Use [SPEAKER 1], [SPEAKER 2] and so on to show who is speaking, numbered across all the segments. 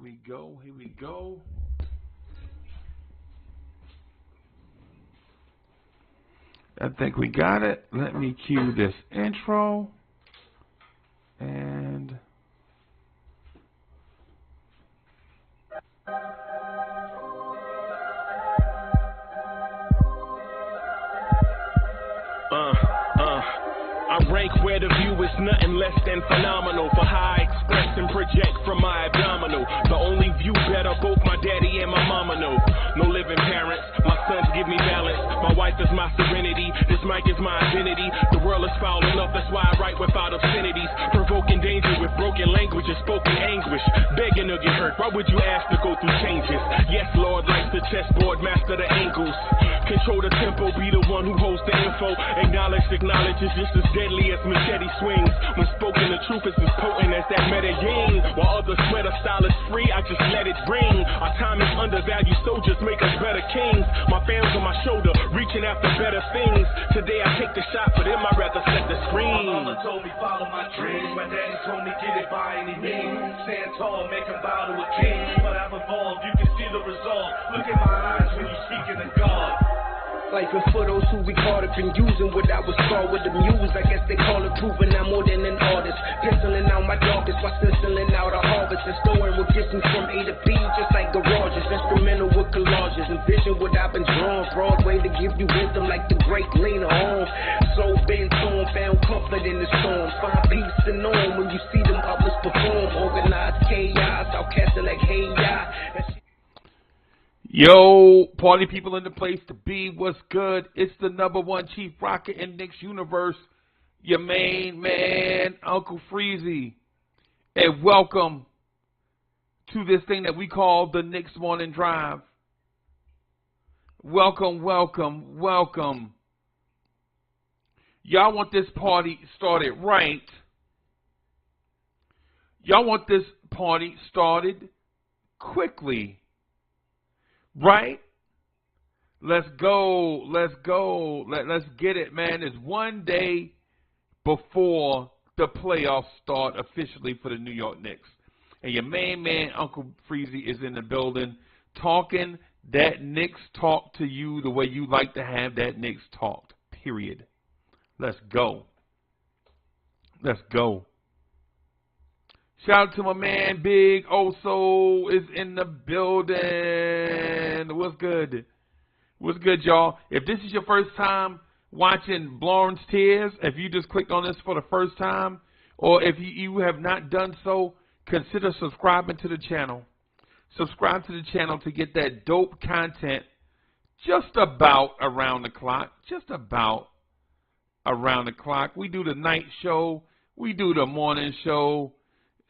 [SPEAKER 1] we go. Here we go. I think we got it. Let me cue this intro. And
[SPEAKER 2] I rank where the view is nothing less than phenomenal. For how I express and project from my abdominal. The only view better both my daddy and my mama know. No living parents, my sons give me balance. My wife is my serenity, this mic is my identity. The world is foul enough, that's why I write without obscenities. Provoking danger with broken language and spoken anguish. Begging to get hurt, why would you ask to go through changes? Yes, Lord likes the chessboard, master the angles. Control the tempo, be the one who holds the info. Acknowledge is just as deadly as machete swings. When spoken, the truth is as potent as that Medellin. While others swear the style is free, I just let it ring. Our time is undervalued, soldiers make us better kings. My fans on my shoulder, reaching after better things. Today I take the shot, but them I'd rather set the screen.
[SPEAKER 3] My mama told me follow my dreams. My daddy told me get it by any means. Stand tall, make a bow to a king. But I've evolved, you can see the result. Look in my eyes when you speaking to God.
[SPEAKER 4] Life is for those who we caught up in using what I was called with the muse. I guess they call it proving I'm more than an artist. Penciling out my darkest while stenciling out a harvest. And storing with distance from A to B, just like garages. Instrumental with collages. Envision what I've been drawing. Broadway to give you wisdom like the great Lena Holmes. So bent on, found comfort in the storm. Find peace and on when you see them others perform. Organized chaos, outcasting like hey ya.
[SPEAKER 1] yo, party people in the place to be. What's good? It's the #1 Chief Rocket in Knicks universe. Your main man, Uncle Freezy. And welcome to this thing that we call the Knicks Morning Drive. Welcome, welcome, welcome. Y'all want this party started right. Y'all want this party started quickly. Right? Let's go. Let's go. Let's get it, man. It's one day before the playoffs start officially for the New York Knicks. And your main man, Uncle Freezy, is in the building talking that Knicks talk to you the way you like to have that Knicks talked. Period. Let's go. Let's go. Shout out to my man, Big Oso is in the building. What's good? What's good, y'all? If this is your first time watching Blorn's Tears, if you just clicked on this for the first time, or if you have not done so, consider subscribing to the channel. Subscribe to the channel to get that dope content just about around the clock. Just about around the clock. We do the night show. We do the morning show.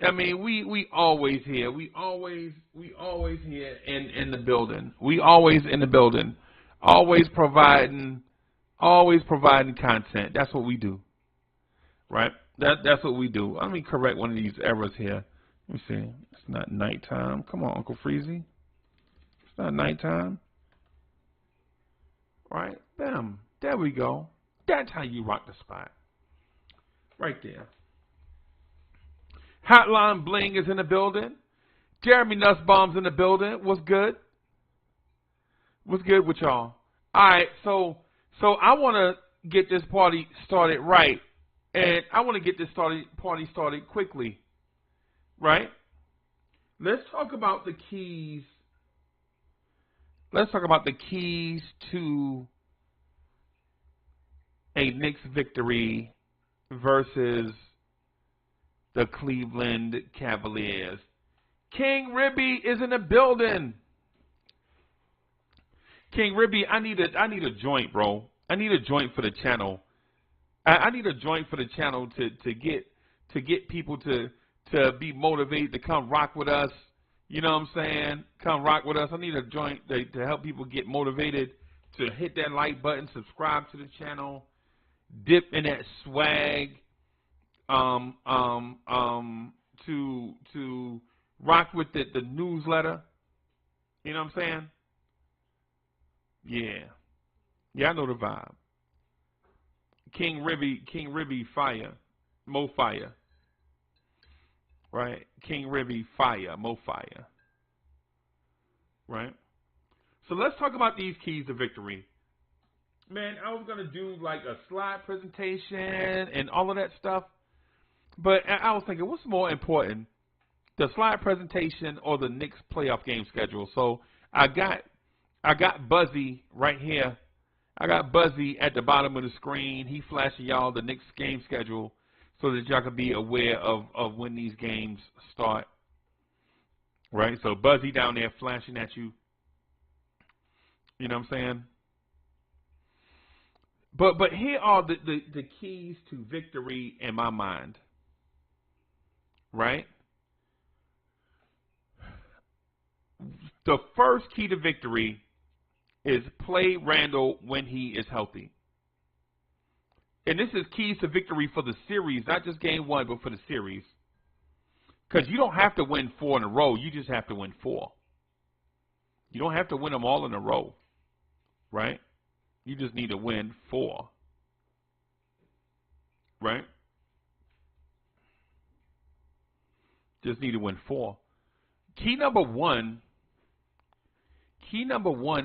[SPEAKER 1] I mean, we always here. We always here in the building. We always in the building. Always providing content. That's what we do. Right? That's what we do. Let me correct one of these errors here. Let me see. It's not nighttime. Come on, Uncle Freezy. It's not nighttime. Right? Bam. There we go. That's how you rock the spot. Right there. Hotline Bling is in the building. Jeremy Nussbaum's in the building. What's good? What's good with y'all? All right, so I want to get this party started right, and I want to get this party started quickly, right? Let's talk about the keys. Let's talk about the keys to a Knicks victory versus the Cleveland Cavaliers. King Ribby is in the building. King Ribby, I need a joint, bro. I need a joint for the channel. I need a joint for the channel to get people to be motivated to come rock with us. You know what I'm saying? Come rock with us. I need a joint to help people get motivated to hit that like button, subscribe to the channel, dip in that swag. To rock with the newsletter. You know what I'm saying? Yeah, I know the vibe. King Ribby fire. Mo fire. Right? King Ribby fire. Mo fire. right? So let's talk about these keys to victory. Man, I was going to do like a slide presentation and all of that stuff, but I was thinking, what's more important, the slide presentation or the Knicks playoff game schedule? So I got Buzzy right here. I got Buzzy at the bottom of the screen. He flashing y'all the Knicks game schedule so that y'all can be aware of when these games start. Right? So Buzzy down there flashing at you. You know what I'm saying? But here are the keys to victory in my mind. Right? The first key to victory is play Randall when he is healthy. And this is keys to victory for the series, not just game one, but for the series. Because you don't have to win 4 in a row. You just have to win 4. You don't have to win them all in a row. Right? You just need to win 4. Right? Just need to win 4. Key number one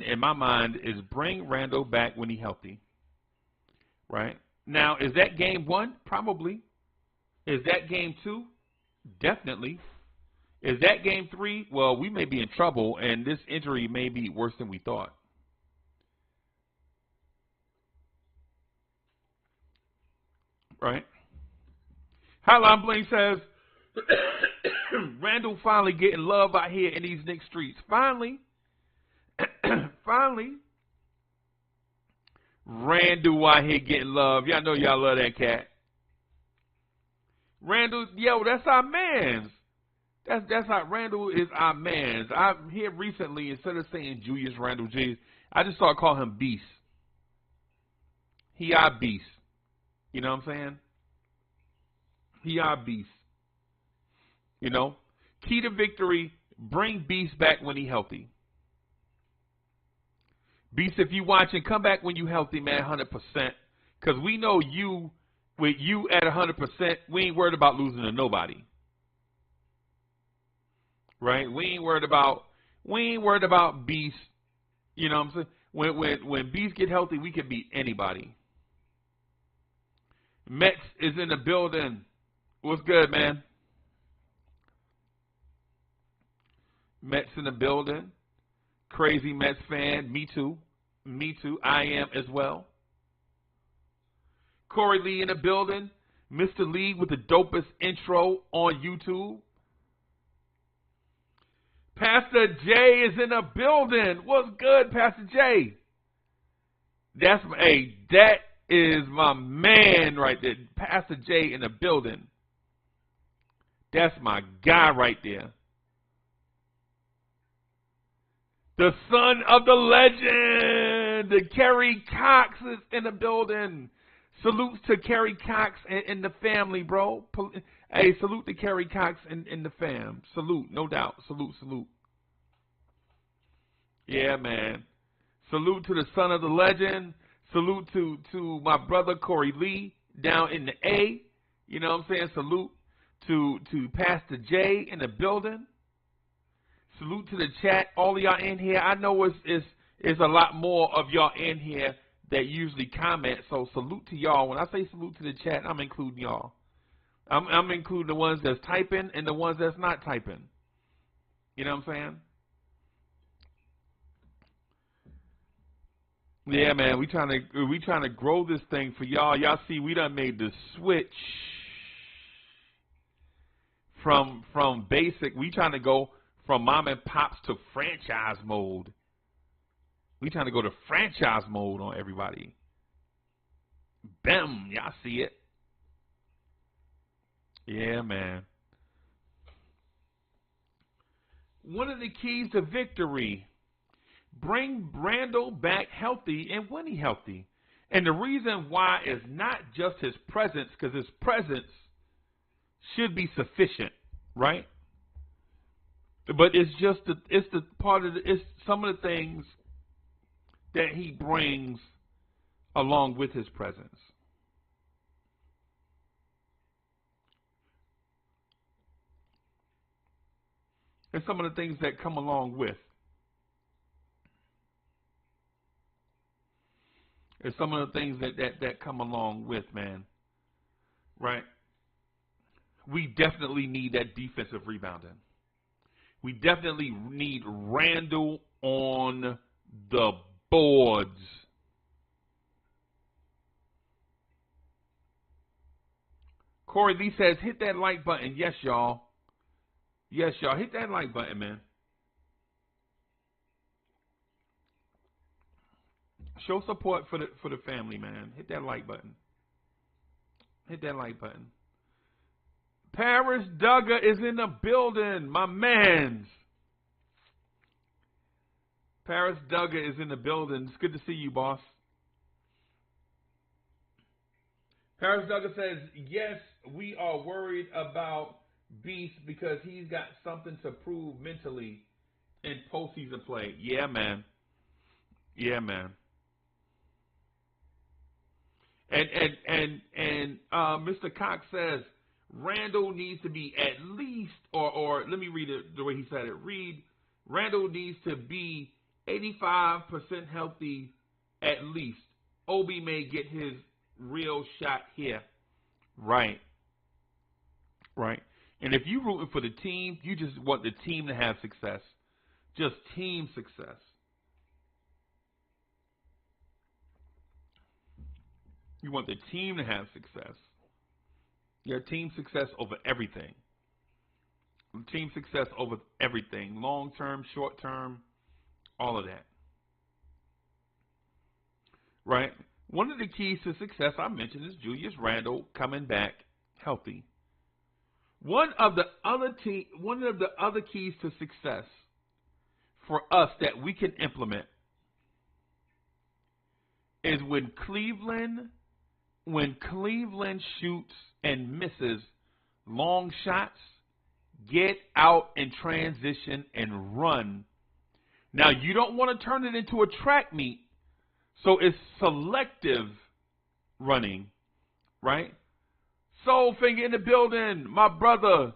[SPEAKER 1] in my mind is bring Randall back when he's healthy. Right? Now, is that game 1? Probably. Is that game 2? Definitely. Is that game 3? Well, we may be in trouble, and this injury may be worse than we thought. Right? Hotline Bling says, Randall finally getting love out here in these Knicks streets. Finally. Finally. Randall out here getting love. Y'all know y'all love that cat. Randall, yo, that's our mans. That's how Randall is our mans. I'm here recently, instead of saying Julius Randall J, I just started calling him Beast. He our Beast. You know what I'm saying? He our Beast. You know? Key to victory, bring Beast back when he healthy. Beast, if you watching, come back when you healthy, man, 100%. Because we know you, with you at 100%, we ain't worried about losing to nobody. Right? We ain't worried about Beast. You know what I'm saying? When Beast get healthy, we can beat anybody. Mets is in the building. What's good, man? Mets in the building. Crazy Mets fan. Me too. Me too. I am as well. Corey Lee in the building. Mr. Lee with the dopest intro on YouTube. Pastor J is in the building. What's good, Pastor J? That is my man right there. Pastor J in the building. That's my guy right there. The son of the legend, Kerry Cox is in the building. Salutes to Kerry Cox and the family, bro. Hey, salute to Kerry Cox and the fam. Salute, no doubt. Salute, salute. Yeah, man. Salute to the son of the legend. Salute to my brother Corey Lee down in the A. You know what I'm saying? Salute to Pastor J in the building. Salute to the chat. All of y'all in here. I know it's a lot more of y'all in here that usually comment. So salute to y'all. When I say salute to the chat, I'm including y'all. I'm including the ones that's typing and the ones that's not typing. You know what I'm saying? Yeah, man. We trying to grow this thing for y'all. Y'all see, we done made the switch from basic. We trying to go from mom and pops to franchise mode. We trying to go to franchise mode on everybody. Bam, y'all see it. Yeah, man. One of the keys to victory, bring Randall back healthy and when he's healthy. And the reason why is not just his presence, because his presence should be sufficient, right? But it's some of the things that he brings along with his presence. And some of the things that come along with. There's some of the things that come along with, man. Right? We definitely need that defensive rebounding. We definitely need Randall on the boards. Corey Lee says, hit that like button. Yes, y'all. Yes, y'all. Hit that like button, man. Show support for the family, man. Hit that like button. Hit that like button. Paris Duggar is in the building, my mans. Paris Duggar is in the building. It's good to see you, boss. Paris Duggar says, yes, we are worried about Beast because he's got something to prove mentally in postseason play. Yeah, man. Yeah, man. And Mr. Cox says Randall needs to be at least, or let me read it the way he said it. Randall needs to be 85% healthy at least. Obi may get his real shot here. Right. Right. And if you're rooting for the team, you just want the team to have success. Just team success. You want the team to have success. Your team success over everything. Team success over everything. Long term, short term, all of that. Right? One of the keys to success I mentioned is Julius Randle coming back healthy. One of the other keys to success for us that we can implement is when Cleveland shoots and misses long shots, get out in transition and run. Now, you don't want to turn it into a track meet, so it's selective running, right? Soulfinger in the building, my brother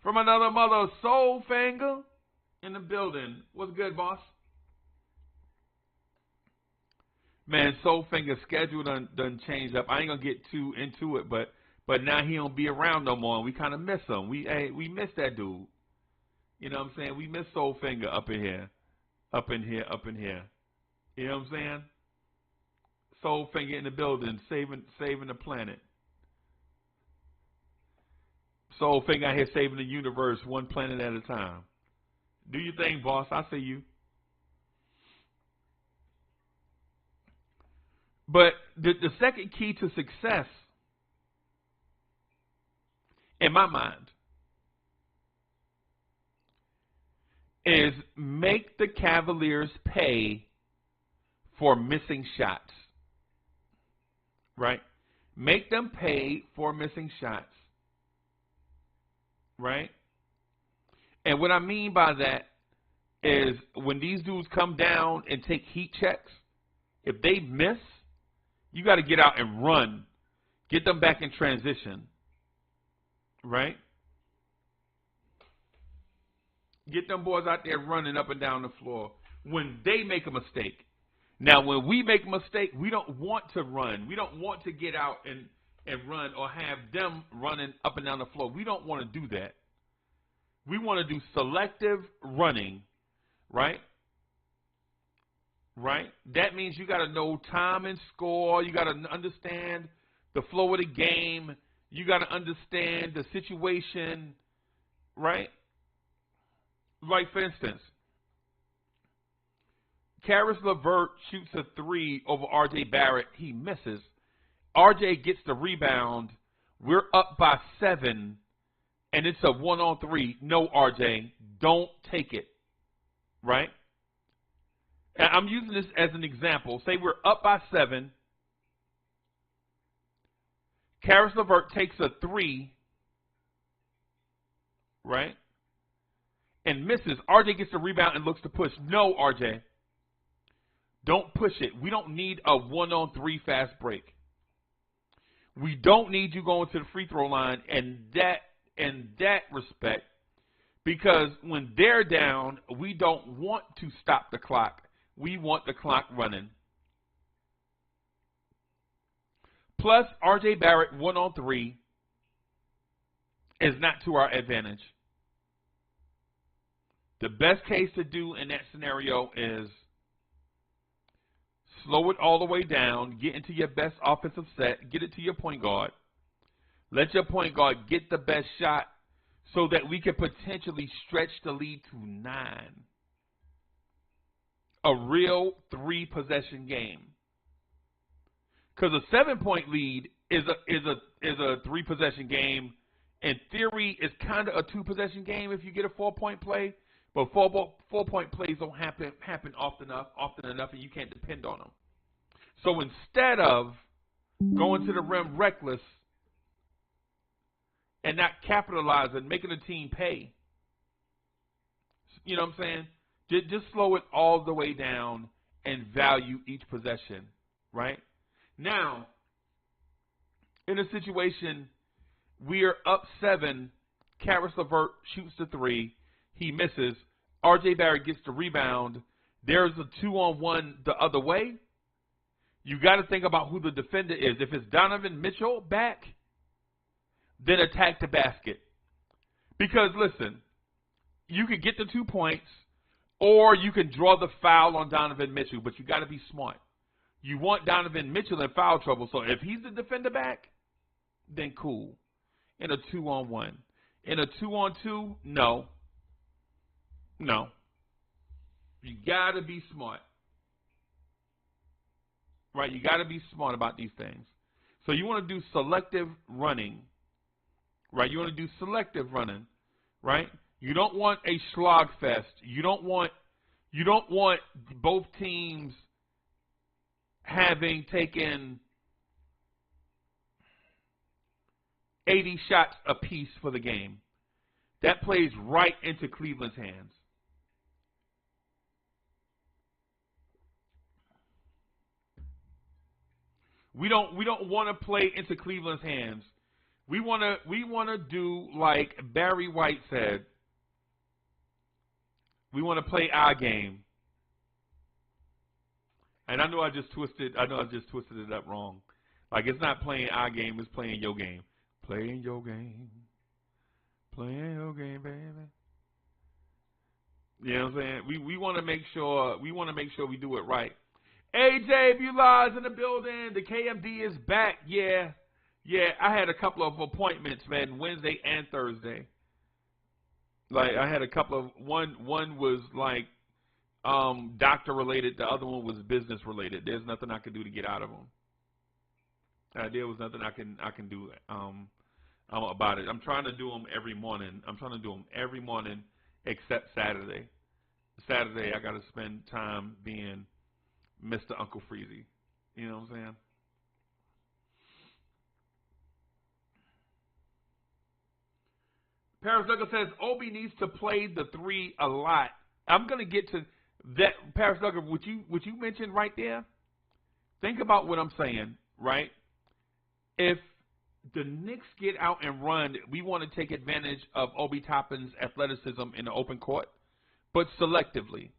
[SPEAKER 1] from another mother, Soulfinger in the building. What's good, boss? Man, Soulfinger's schedule done changed up. I ain't gonna get too into it, but now he don't be around no more. And we kind of miss him. We miss that dude. You know what I'm saying? We miss Soulfinger up in here. You know what I'm saying? Soulfinger in the building, saving the planet. Soulfinger out here saving the universe one planet at a time. Do your thing, boss. I see you. But the second key to success, in my mind, is make the Cavaliers pay for missing shots. Right? Make them pay for missing shots. Right? And what I mean by that is when these dudes come down and take heat checks, if they miss, you got to get out and run. Get them back in transition. Right? Get them boys out there running up and down the floor when they make a mistake. Now, when we make a mistake, we don't want to run. We don't want to get out and run or have them running up and down the floor. We don't want to do that. We want to do selective running, right? Right? That means you got to know time and score. You got to understand the flow of the game. You got to understand the situation, right? Like, for instance, Karis LeVert shoots a three over R.J. Barrett. He misses. R.J. gets the rebound. We're up by 7, and it's a 1-on-3. No, R.J., don't take it, right? And I'm using this as an example. Say we're up by 7. Karis LeVert takes a 3, right? And misses. RJ gets the rebound and looks to push. No, RJ. Don't push it. We don't need a 1-on-3 fast break. We don't need you going to the free throw line in that respect, because when they're down, we don't want to stop the clock. We want the clock running. Plus, R.J. Barrett 1-on-3 is not to our advantage. The best case to do in that scenario is slow it all the way down, get into your best offensive set, get it to your point guard. Let your point guard get the best shot so that we can potentially stretch the lead to 9. A real 3-possession game. Because a 7-point lead is a 3-possession game. In theory, it's kind of a 2-possession game if you get a 4-point play. But 4-point plays don't happen often enough, and you can't depend on them. So instead of going to the rim reckless and not capitalizing, making the team pay, you know what I'm saying? Just slow it all the way down and value each possession, right? Now, in a situation, we are up 7, Karis LeVert shoots the 3, he misses, R.J. Barrett gets the rebound, there's a 2-on-1 the other way. You got to think about who the defender is. If it's Donovan Mitchell back, then attack the basket. Because, listen, you can get the 2 points, or you can draw the foul on Donovan Mitchell, but you got to be smart. You want Donovan Mitchell in foul trouble, so if he's the defender back, then cool. In a 2-on-1. In a 2-on-2, no. No. You got to be smart. Right? You got to be smart about these things. So you want to do selective running. Right? You want to do selective running. Right? You don't want a slog fest. You don't want both teams having taken 80 shots apiece for the game. That plays right into Cleveland's hands. We don't want to play into Cleveland's hands. We want to do like Barry White said. We want to play our game. And I know I just twisted it up wrong. Like, it's not playing our game, it's playing your game. Playing your game. Playing your game, baby. You know what I'm saying? We want to make sure we do it right. AJ Bulaz in the building. The KMD is back. Yeah. I had a couple of appointments, man, Wednesday and Thursday. Like, I had a couple of one was like doctor related. The other one was business related. There's nothing I could do to get out of them. There was nothing I can do about it. I'm trying to do them every morning. Except Saturday. Saturday I got to spend time being Mr. Uncle Freezy. You know what I'm saying? Paris Douglas says Obi needs to play the 3 a lot. I'm gonna get to that. Paris Douglas, what you mentioned right there. Think about what I'm saying, right? If the Knicks get out and run, we want to take advantage of Obi Toppin's athleticism in the open court, but selectively.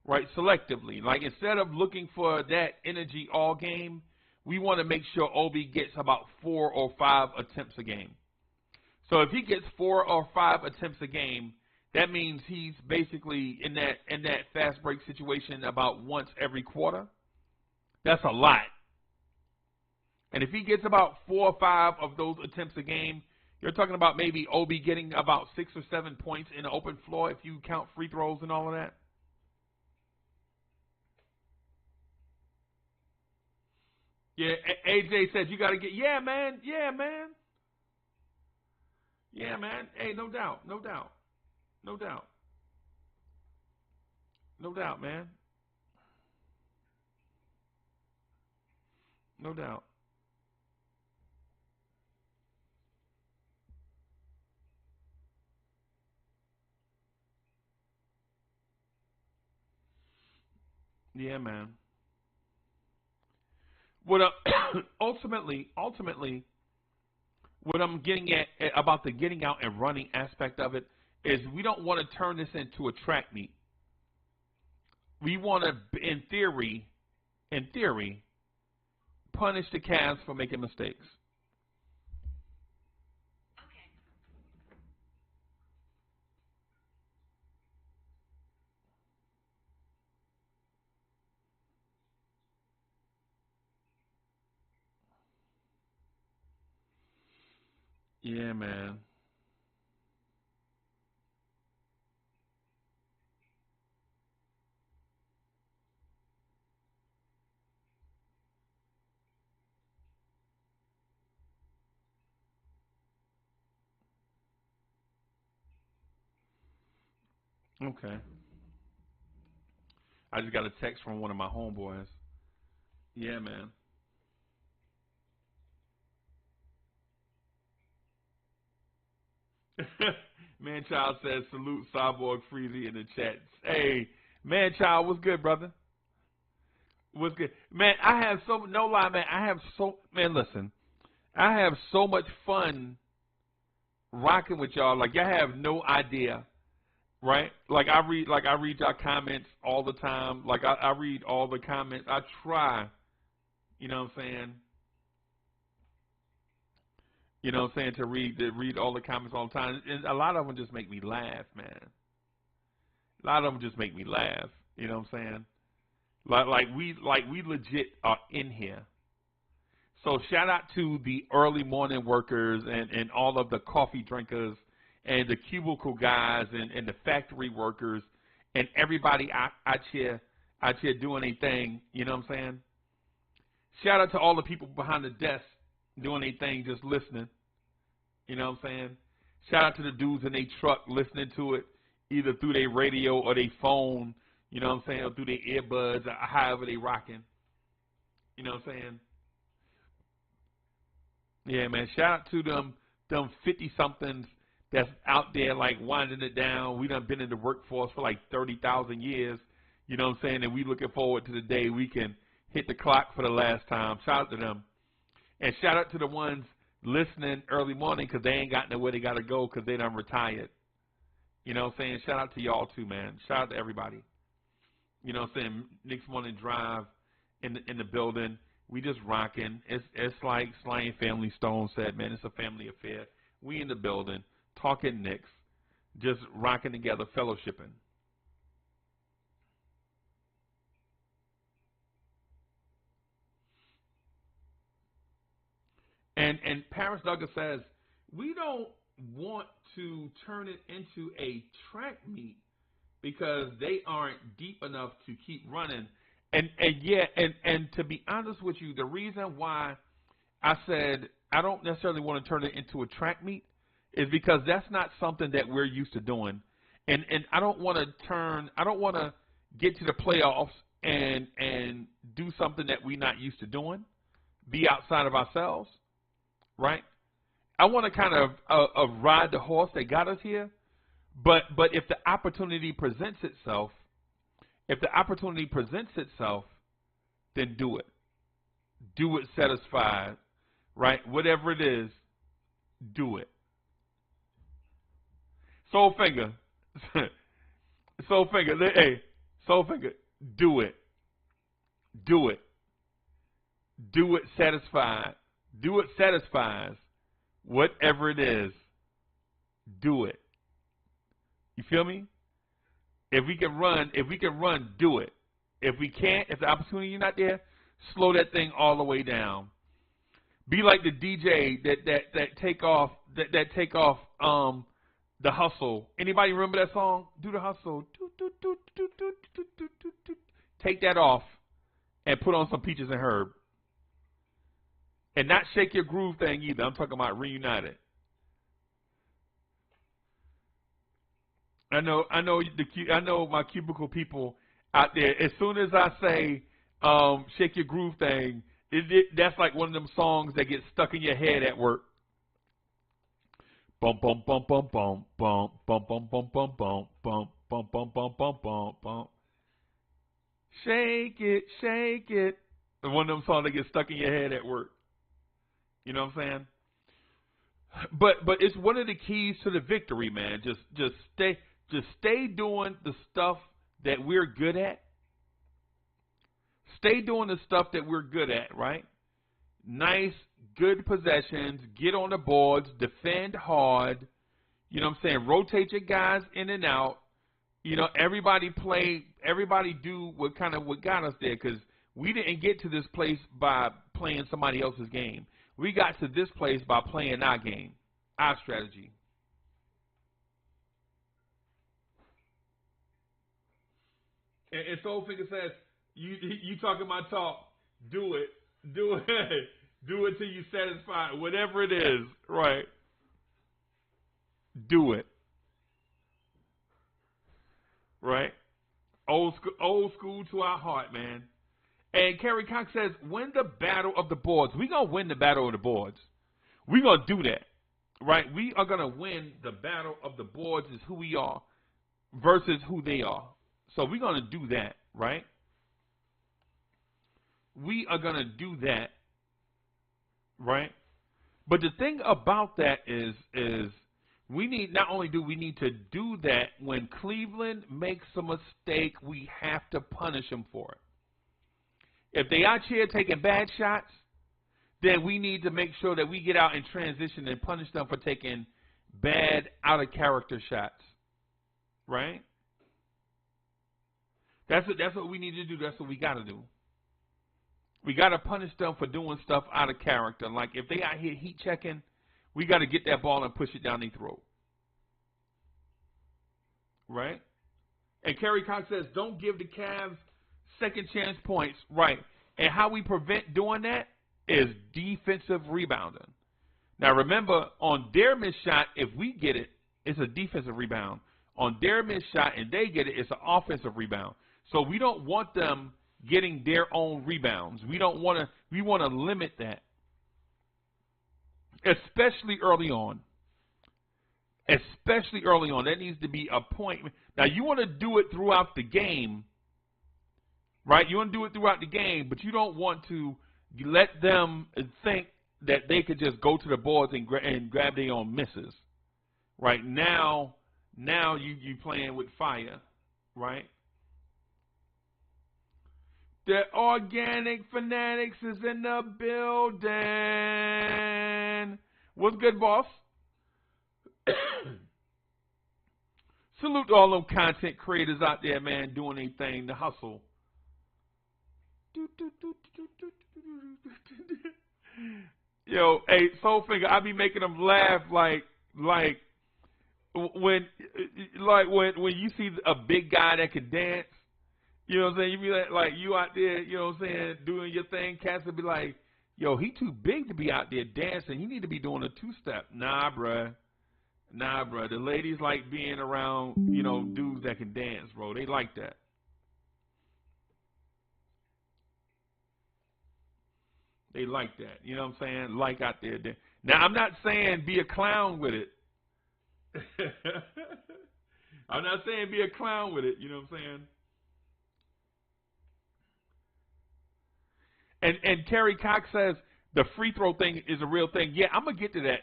[SPEAKER 1] Right, selectively. Like, instead of looking for that energy all game, we want to make sure Obi gets about 4 or 5 attempts a game. So if he gets 4 or 5 attempts a game, that means he's basically in that fast break situation about once every quarter. That's a lot. And if he gets about 4 or 5 of those attempts a game, you're talking about maybe Obi getting about 6 or 7 points in the open floor if you count free throws and all of that. Yeah, AJ says you got to get, yeah, man. Hey, no doubt, man. No doubt. Yeah, man. What ultimately, what I'm getting at about the getting out and running aspect of it is we don't want to turn this into a track meet. We want to, in theory, punish the Cavs for making mistakes. Yeah, man. Okay. I just got a text from one of my homeboys. Yeah, man. Manchild says, salute Cyborg Freezy in the chat. Hey, Manchild, what's good, brother? What's good? Man, I have no lie, man. Man, listen. I have so much fun rocking with y'all. Like, y'all have no idea, right? Like, I read y'all comments all the time. Like, I read all the comments. I try, you know what I'm saying? You know what I'm saying, to read all the comments all the time. And a lot of them just make me laugh, man. A lot of them just make me laugh. You know what I'm saying? Like we legit are in here. So shout out to the early morning workers and all of the coffee drinkers and the cubicle guys and the factory workers and everybody out here doing a thing. You know what I'm saying? Shout out to all the people behind the desk doing a thing, just listening. You know what I'm saying? Shout out to the dudes in their truck listening to it, either through their radio or their phone, you know what I'm saying, or through their earbuds, or however they rocking. You know what I'm saying? Yeah, man. Shout out to them 50-somethings that's out there, like, winding it down. We done been in the workforce for like 30,000 years. You know what I'm saying? And we looking forward to the day we can hit the clock for the last time. Shout out to them. And shout out to the ones listening early morning because they ain't got nowhere they got to go because they done retired. You know what I'm saying? Shout out to y'all too, man. Shout out to everybody. You know what I'm saying? Knicks Morning Drive in the building. We just rocking. It's like Sly and Family Stone said, man, it's a family affair. We in the building, talking Knicks, just rocking together, fellowshipping. And Paris Douglas says, we don't want to turn it into a track meet because they aren't deep enough to keep running. And to be honest with you, the reason why I said I don't necessarily want to turn it into a track meet is because that's not something that we're used to doing. And I don't want to get to the playoffs and do something that we're not used to doing, be outside of ourselves, right? I want to kind of ride the horse that got us here, but if the opportunity presents itself, then do it. Do it satisfied, right? Whatever it is, do it. Soul Finger, hey, Soul Finger, do it. Do it. Do it satisfied. Do it satisfies. Whatever it is, do it. You feel me? If we can run, do it. If we can't, if the opportunity is not there, slow that thing all the way down. Be like the DJ that take off the hustle. Anybody remember that song? Do the hustle. Take that off and put on some Peaches and Herb. And not Shake Your Groove thing either. I'm talking about Reunited. I know my cubicle people out there. As soon as I say Shake Your Groove thing, that's like one of them songs that gets stuck in your head at work. Bum bum bum bum bum bum bum bum bum bum bum bum bum bum bum bum bum bum. Shake it, shake it. One of them songs that gets stuck in your head at work. You know what I'm saying? But it's one of the keys to the victory, man. Just stay doing the stuff that we're good at. Stay doing the stuff that we're good at, right? nice, good possessions, get on the boards, defend hard. You know what I'm saying? Rotate your guys in and out. You know, everybody do what got us there, because we didn't get to this place by playing somebody else's game. We got to this place by playing our game, our strategy. And Soul Finger says, you talking my talk, do it till you're satisfied, whatever it is, right? Do it. Right? Old school to our heart, man. And Kerry Cox says, win the battle of the boards. We're going to win the battle of the boards. We're going to do that. Right? We are going to win the battle of the boards is who we are versus who they are. So we're going to do that, right? We are going to do that, right? But the thing about that is we need, not only do we need to do that, when Cleveland makes a mistake, we have to punish them for it. If they out here taking bad shots, then we need to make sure that we get out in transition and punish them for taking bad, out-of-character shots, right? That's what we need to do. That's what we got to do. We got to punish them for doing stuff out of character. Like if they out here heat checking, we got to get that ball and push it down their throat. Right? And Kerry Cox says, don't give the Cavs second chance points. Right. And how we prevent doing that is defensive rebounding. Now remember, on their missed shot, if we get it, it's a defensive rebound. On their missed shot and they get it, it's an offensive rebound. So we don't want them getting their own rebounds. We want to limit that. Especially early on. Especially early on. That needs to be a point. Now, you want to do it throughout the game, right? You want to do it throughout the game, but you don't want to let them think that they could just go to the boards and grab their own misses. Right? Now you playing with fire, right? The Organic Fanatics is in the building. What's good, boss? Salute to all them content creators out there, man, doing anything to hustle. Yo, hey, Soulfinger, I be making them laugh like when you see a big guy that can dance. You know what I'm saying? You be like you out there, you know what I'm saying, doing your thing. Cats will be like, yo, he too big to be out there dancing. He need to be doing a two-step. Nah, bruh. The ladies like being around, you know, dudes that can dance, bro. They like that. They like that. You know what I'm saying? Like out there. Now, I'm not saying be a clown with it. I'm not saying be a clown with it. You know what I'm saying? And Terry Cox says the free throw thing is a real thing. Yeah, I'm gonna get to that.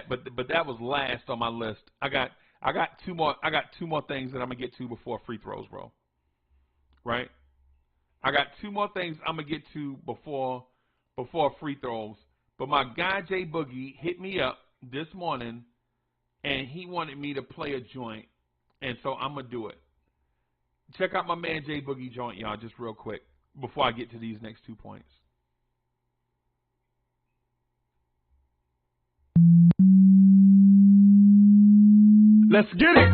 [SPEAKER 1] But that was last on my list. I got two more things that I'm gonna get to before free throws, bro. Right? I got two more things I'm gonna get to before free throws. But my guy Jay Boogie hit me up this morning, and he wanted me to play a joint, and so I'm gonna do it. Check out my man Jay Boogie joint, y'all, just real quick, before I get to these next 2 points.
[SPEAKER 5] Let's get it.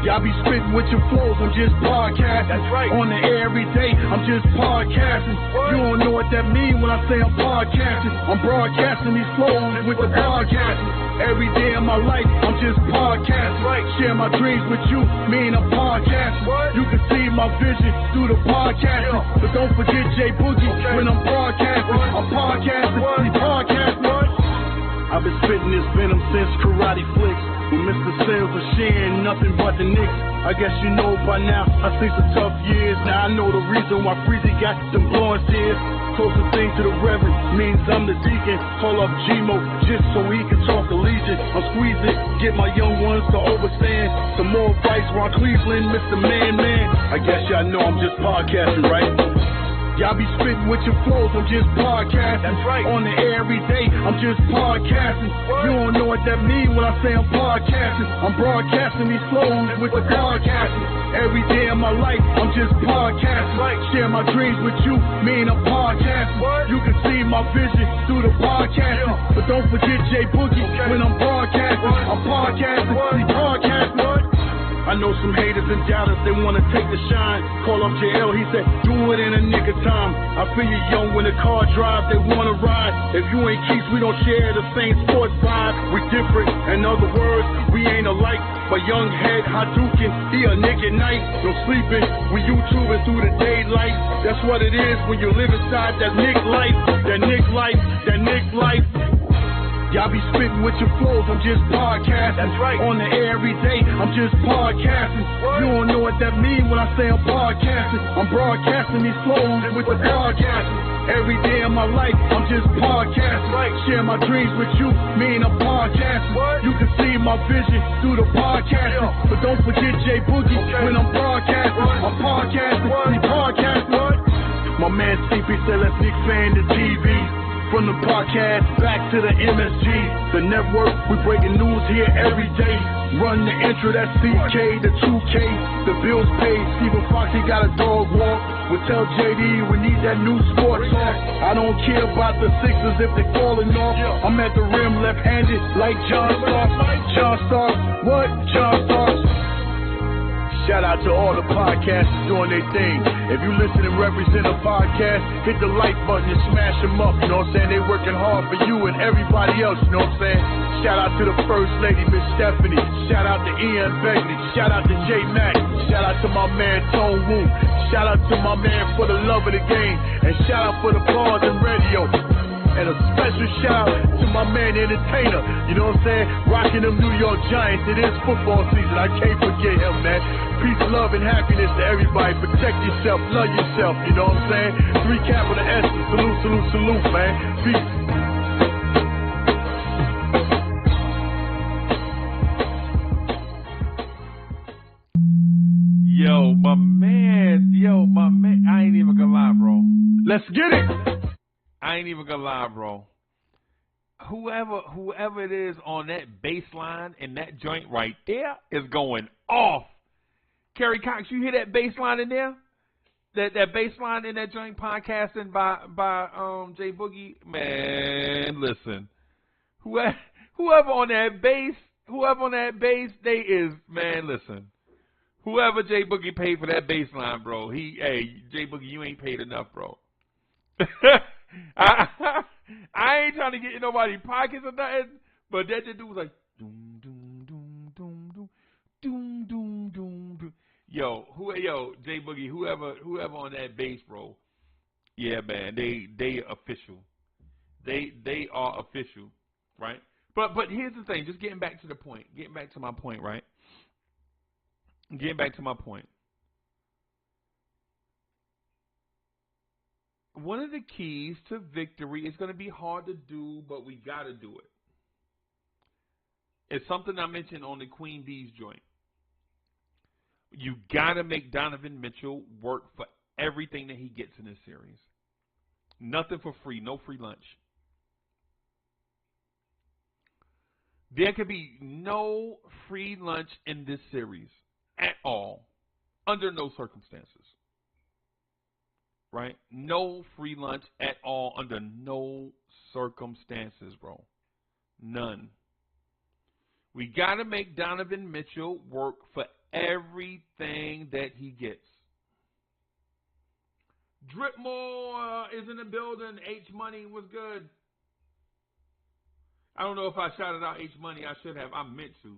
[SPEAKER 5] Y'all be spitting with your flows, I'm just podcasting. That's right. On the air every day, I'm just podcasting. What? You don't know what that mean when I say I'm podcasting. I'm broadcasting these flows with the podcasting. Every day of my life, I'm just podcasting. Right. Share my dreams with you, me and I'm podcasting. What? You can see my vision through the podcasting. Yeah. But don't forget Jay Boogie when I'm broadcasting. What? I'm podcasting, we podcasting. What? I've been spitting this venom since Karate Flicks. When Mr. Sales was sharing nothing but the Knicks. I guess you know by now, I seen some tough years. Now I know the reason why Freezy got them blowing tears. Closest thing to the Reverend means I'm the deacon. Call up G-Mo just so he can talk allegiance. I'm squeezing, get my young ones to overstand. Some more advice, Ron Cleveland, Mr. Man. I guess y'all know I'm just podcasting, right? Y'all be spitting with your flows, I'm just podcasting.
[SPEAKER 3] That's right.
[SPEAKER 5] On the air every day, I'm just podcasting. You don't know what that means when I say I'm podcasting. I'm broadcasting these flows with the podcasting. Every day of my life, I'm just podcasting. Share my dreams with you, me and I'm podcasting. You can see my vision through the podcasting. But don't forget J Boogie when I'm broadcasting. I'm podcasting, we broadcasting. I know some haters and doubters, they wanna take the shine. Call up JL, he said, do it in a nigga time. I feel you young when the car drives, they wanna ride. If you ain't Keith, we don't share the same sports vibe. We different, in other words, we ain't alike. But young head, Hadouken, he a nigga night. No sleeping, we YouTubing through the daylight. That's what it is when you live inside that Nick life. That Nick life, that Nick life. Y'all be spitting with your flows, I'm just podcasting.
[SPEAKER 3] That's right.
[SPEAKER 5] On the air every day, I'm just podcasting. You don't know what that means when I say I'm podcasting. I'm broadcasting these flows with the podcasting. Every day of my life, I'm just podcasting. Share my dreams with you, me and I'm podcasting. You can see my vision through the podcasting. But don't forget J Boogie when I'm broadcasting. I'm podcasting, we podcasting. My man CP said let's expand the TV. From the podcast back to the MSG, the network, we breaking news here every day. Run the intro, that's CK, the 2K, the bills paid. Stephen Fox, he got a dog walk. We tell JD we need that new sports talk. I don't care about the Sixers if they falling off. I'm at the rim left-handed like John Starks. John Starks, what? John Starks. Shout out to all the podcasters doing their thing. If you listen and represent a podcast, hit the like button and smash them up, you know what I'm saying? They working hard for you and everybody else, you know what I'm saying? Shout out to the First Lady, Miss Stephanie. Shout out to Ian Begley. Shout out to J Mac. Shout out to my man Tone Wu. Shout out to my man for the love of the game. And shout out for the bars and radio. And a special shout out to my man Entertainer, you know what I'm saying? Rocking them New York Giants. It is football season, I can't forget him, man. Peace, love, and happiness to everybody. Protect yourself, love yourself, you know what I'm saying? 3 capital S's, salute, salute, salute, man. Peace.
[SPEAKER 1] Yo, my man, I ain't even gonna lie, bro.
[SPEAKER 5] Let's get it.
[SPEAKER 1] I ain't even gonna lie, bro. Whoever it is on that bass line in that joint right there is going off. Kerry Cox, you hear that bass line in there? That bass line in that joint podcasting by J Boogie? Man, listen. Whoever on that bass, they is, man, listen. Whoever J Boogie paid for that bass line, bro, J Boogie, you ain't paid enough, bro. I ain't trying to get in nobody's pockets or nothing, but that dude was like, doom, doom, doom, doom, doom, doom, doom, doom, doom. Yo, J Boogie, whoever on that bass, bro, yeah, man, they official. They are official, right? But here's the thing, just getting back to the point, right? Getting back to my point. One of the keys to victory is going to be hard to do, but we got to do it. It's something I mentioned on the Queen Bee's joint. You got to make Donovan Mitchell work for everything that he gets in this series. Nothing for free, no free lunch. There could be no free lunch in this series at all, under no circumstances. Right? No free lunch at all under no circumstances, bro. None. We got to make Donovan Mitchell work for everything that he gets. Dripmore is in the building. H Money was good. I don't know if I shouted out H Money. I should have. I meant to.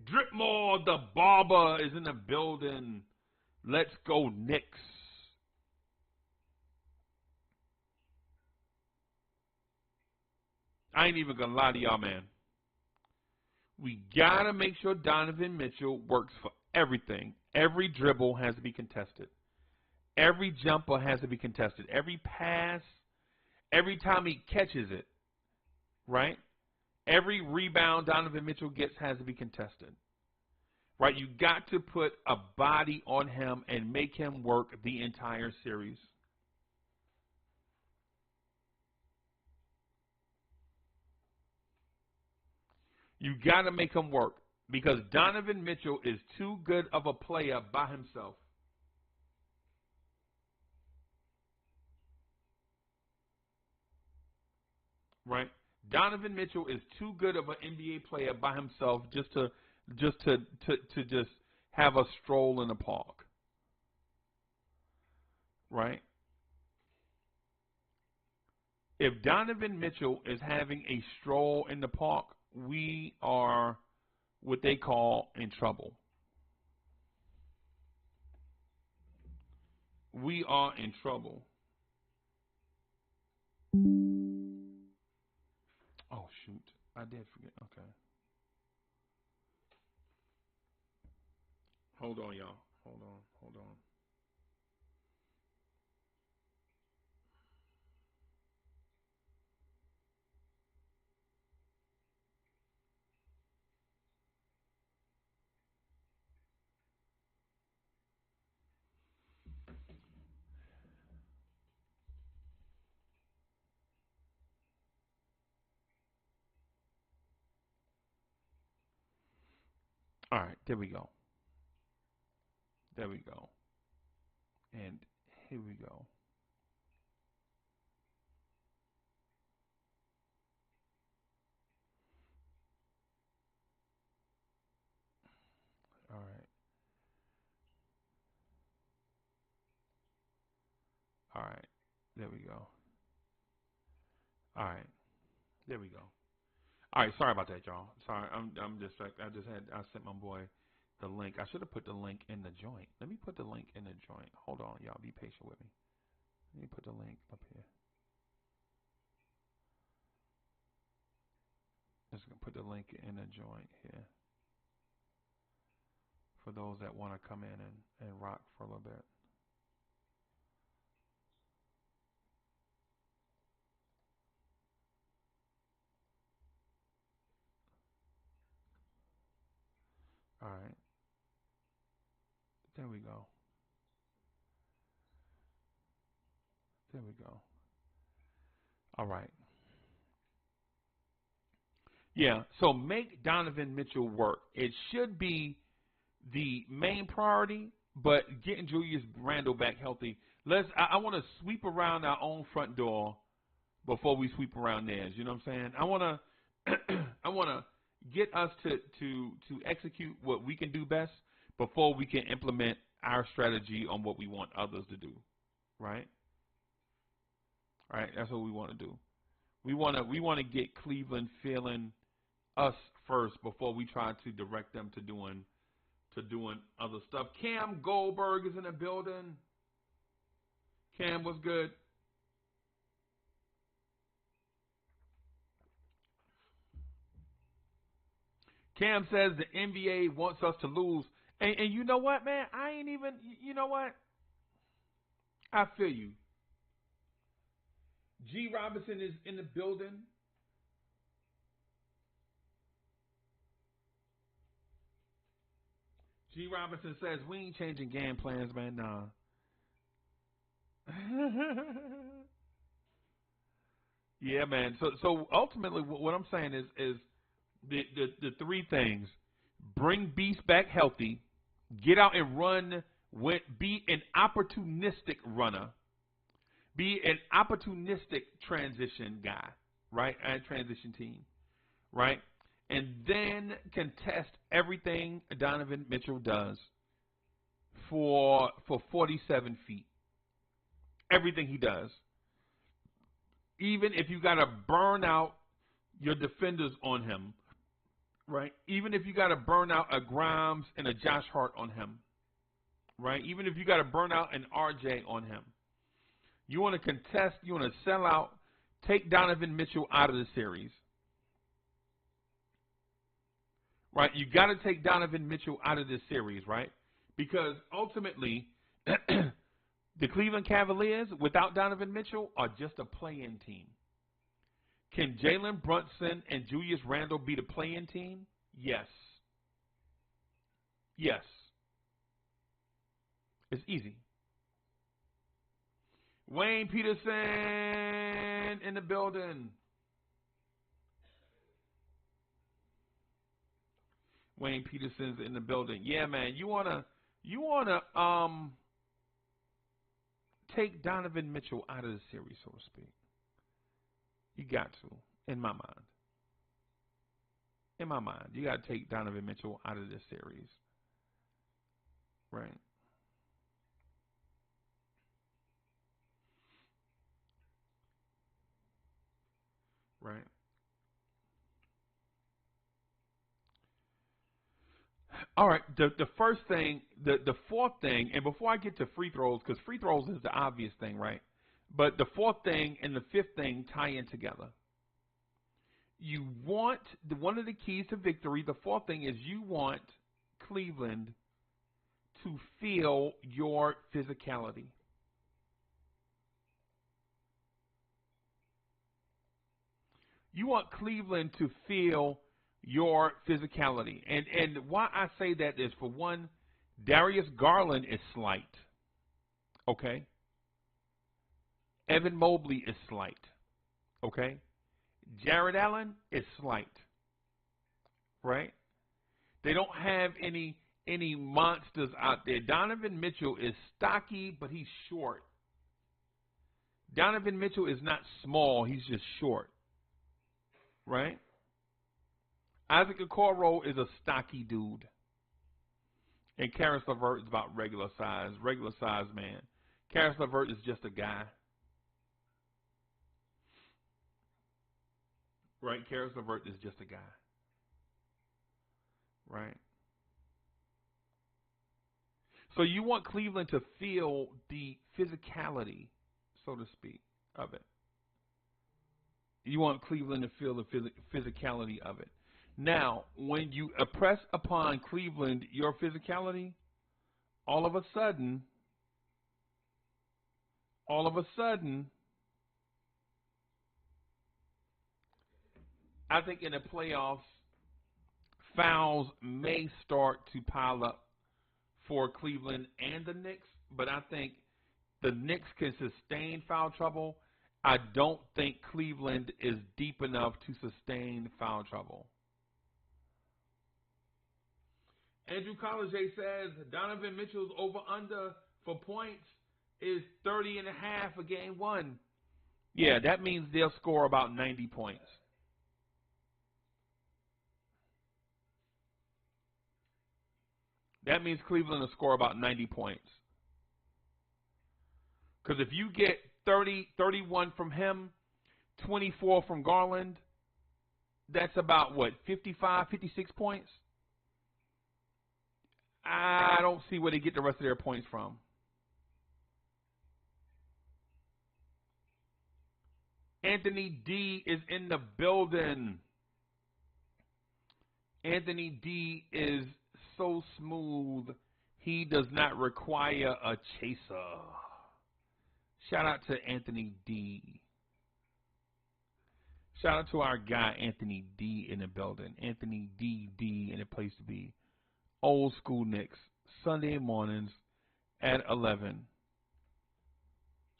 [SPEAKER 1] Dripmore the barber is in the building. Let's go Knicks. I ain't even going to lie to y'all, man. We got to make sure Donovan Mitchell works for everything. Every dribble has to be contested. Every jumper has to be contested. Every pass, every time he catches it, right? Every rebound Donovan Mitchell gets has to be contested. Right? You got to put a body on him and make him work the entire series. You got to make him work because Donovan Mitchell is too good of a player by himself. Right? Donovan Mitchell is too good of an NBA player by himself just to have a stroll in the park. Right? If Donovan Mitchell is having a stroll in the park, we are what they call in trouble. We are in trouble. Oh, shoot. I did forget. Okay. Hold on, y'all. Hold on. All right. There we go. And here we go. All right. All right. There we go. All right. There we go. All right. Sorry about that, y'all. Sorry. I'm just like I sent my boy the link. I should have put the link in the joint. Let me put the link in the joint. Hold on, y'all. Be patient with me. Let me put the link up here. Just gonna put the link in the joint here for those that want to come in and rock for a little bit. All right. There we go. There we go. All right. Yeah, so make Donovan Mitchell work. It should be the main priority, but getting Julius Randle back healthy. I want to sweep around our own front door before we sweep around theirs. You know what I'm saying? I want to get us to execute what we can do best before we can implement our strategy on what we want others to do. Right? All right, that's what we want to do. We want to get Cleveland feeling us first before we try to direct them to doing other stuff. Cam Goldberg is in the building. Cam, what's good? Cam says the NBA wants us to lose. And you know what, man? I ain't even, you know what? I feel you. G. Robinson is in the building. G. Robinson says, we ain't changing game plans, man. Nah. Yeah, man. So ultimately, what I'm saying is the three things: bring Beast back healthy, get out and run, be an opportunistic runner, be an opportunistic transition guy, right? And transition team, right? And then contest everything Donovan Mitchell does for 47 feet. Everything he does. Even if you got to burn out your defenders on him, right? Even if you got to burn out a Grimes and a Josh Hart on him, right? Even if you got to burn out an RJ on him. You want to contest, you want to sell out, take Donovan Mitchell out of the series. Right? You got to take Donovan Mitchell out of this series, right? Because ultimately, the Cleveland Cavaliers, without Donovan Mitchell, are just a play-in team. Can Jalen Brunson and Julius Randle be the play-in team? Yes. Yes. It's easy. Wayne Peterson in the building. Wayne Peterson's in the building. Yeah, man. You wanna take Donovan Mitchell out of the series, so to speak. You got to, in my mind. In my mind, you got to take Donovan Mitchell out of this series. Right. Right. All right. The first thing, the fourth thing, and before I get to free throws, because free throws is the obvious thing, right? But the fourth thing and the fifth thing tie in together. You want one of the keys to victory. The fourth thing is you want Cleveland to feel your physicality. You want Cleveland to feel your physicality. And why I say that is, for one, Darius Garland is slight. Okay? Evan Mobley is slight. Okay? Jared Allen is slight. Right? They don't have any monsters out there. Donovan Mitchell is stocky, but he's short. Donovan Mitchell is not small, he's just short. Right? Isaac Okoro is a stocky dude. And Karis LeVert is about regular size man. Karis LeVert is just a guy. Right? Karis LeVert is just a guy. Right? So you want Cleveland to feel the physicality, so to speak, of it. You want Cleveland to feel the physicality of it. Now, when you impress upon Cleveland your physicality, all of a sudden, I think in the playoffs, fouls may start to pile up for Cleveland and the Knicks, but I think the Knicks can sustain foul trouble. I don't think Cleveland is deep enough to sustain foul trouble. Andrew Collier says Donovan Mitchell's over-under for points is 30.5 for game one. Yeah, that means they'll score about 90 points. That means Cleveland will score about 90 points. Because if you get 31 from him, 24 from Garland, that's about, 55, 56 points? I don't see where they get the rest of their points from. Anthony D is in the building. Anthony D is so smooth, he does not require a chaser. Shout out to Anthony D. Shout out to our guy Anthony D in the building. Anthony D in a place to be. Old School Knicks, Sunday mornings at 11.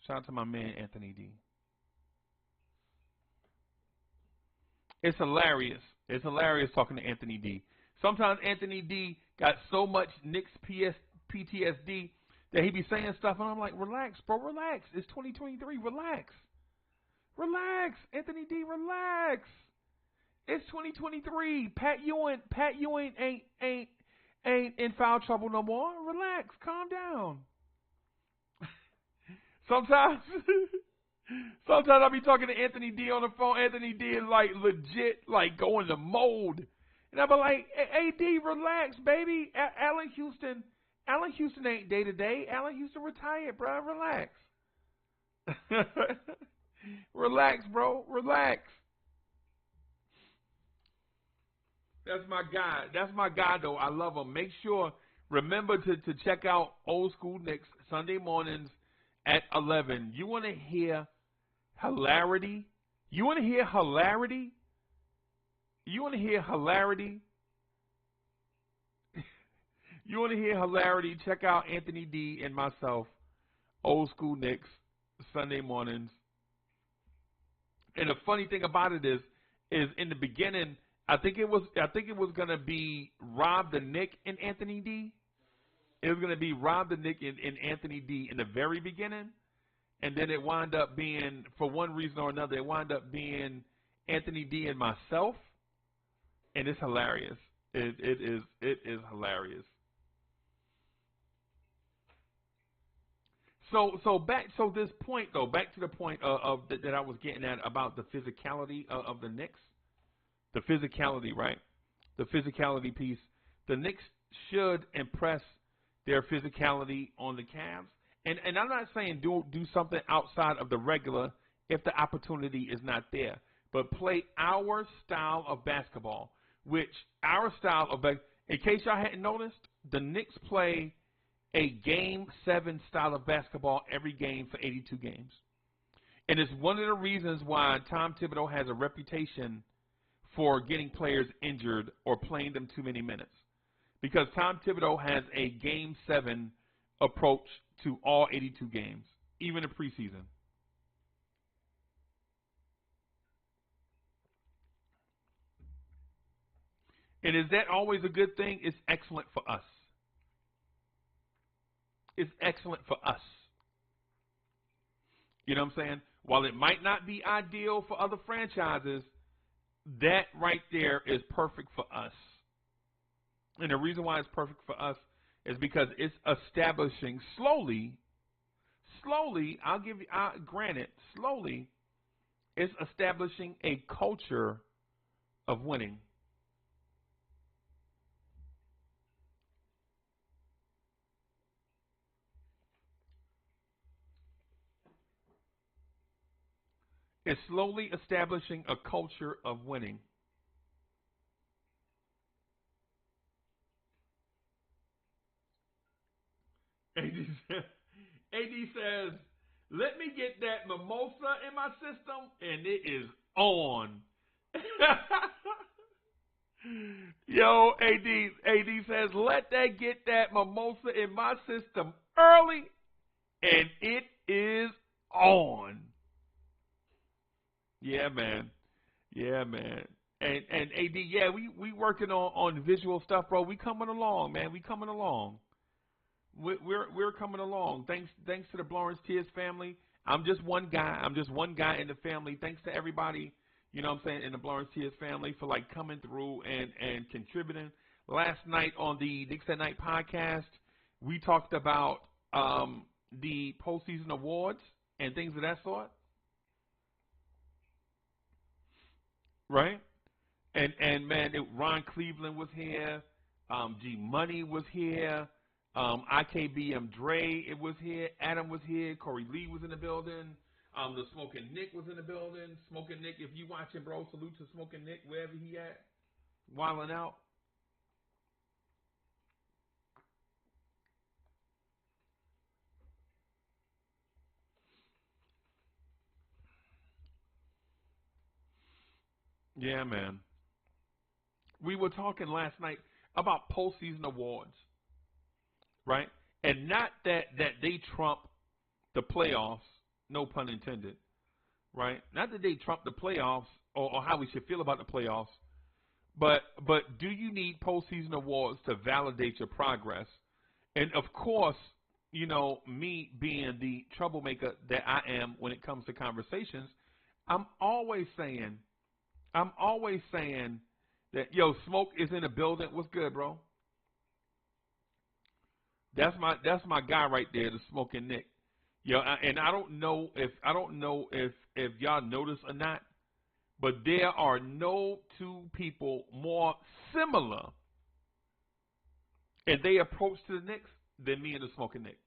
[SPEAKER 1] Shout out to my man Anthony D. It's hilarious. It's hilarious talking to Anthony D. Sometimes Anthony D got so much Knicks PTSD that he be saying stuff, and I'm like, relax, bro, relax. It's 2023. Relax. Relax, Anthony D, relax. It's 2023. Pat Ewing ain't in foul trouble no more. Relax, calm down. Sometimes I be talking to Anthony D on the phone. Anthony D is like legit, like going to mold. And I be like, AD, relax, baby. Allen Houston ain't day to day. Allen Houston retired, bro. Relax. Relax, bro. Relax. That's my guy. That's my guy, though. I love him. Make sure, remember to check out Old School Knicks Sunday mornings at 11. You want to hear hilarity? You want to hear hilarity? You want to hear hilarity? You want to hear hilarity? Check out Anthony D and myself, Old School Knicks, Sunday mornings. And the funny thing about it is in the beginning, I think it was gonna be Rob the Nick and Anthony D. It was gonna be Rob the Nick and Anthony D in the very beginning, and then it wound up being, for one reason or another, it wound up being Anthony D and myself, and it's hilarious. It is hilarious. So this point though, back to the point that I was getting at about the physicality of the Knicks. The physicality, right? The physicality piece. The Knicks should impress their physicality on the Cavs. And I'm not saying do something outside of the regular if the opportunity is not there. But play our style of basketball, which our style of basketball, in case y'all hadn't noticed, the Knicks play a Game 7 style of basketball every game for 82 games. And it's one of the reasons why Tom Thibodeau has a reputation for getting players injured or playing them too many minutes. Because Tom Thibodeau has a Game 7 approach to all 82 games, even in preseason. And is that always a good thing? It's excellent for us. It's excellent for us. You know what I'm saying? While it might not be ideal for other franchises, that right there is perfect for us. And the reason why it's perfect for us is because it's establishing slowly, granted, slowly, it's establishing a culture of winning. It's slowly establishing a culture of winning. AD says, let me get that mimosa in my system, and it is on. Yo, AD says, let that get that mimosa in my system early, and it is on. Yeah, man. Yeah, man. And AD, yeah, we working on visual stuff, bro. We coming along, man. We coming along. We're coming along. Thanks to the Lawrence Tears family. I'm just one guy. I'm just one guy in the family. Thanks to everybody, you know what I'm saying, in the Lawrence Tears family for like coming through and contributing. Last night on the Knicks at Night podcast, we talked about the postseason awards and things of that sort. Right? And man, Ron Cleveland was here. G Money was here. IKBM Dre, it was here. Adam was here. Corey Lee was in the building. The Smoking Nick was in the building. Smoking Nick, if you watching, bro, salute to Smoking Nick, wherever he at. Wilding out. Yeah, man. We were talking last night about postseason awards. Right? And not that they trump the playoffs, no pun intended, right? Not that they trump the playoffs or how we should feel about the playoffs, but do you need postseason awards to validate your progress? And of course, you know, me being the troublemaker that I am when it comes to conversations, I'm always saying that, yo, Smoke is in the building. What's good, bro? That's my guy right there, the Smoking Nick. Yo, and I don't know if y'all notice or not, but there are no two people more similar in their approach to the Knicks than me and the Smoking Nick.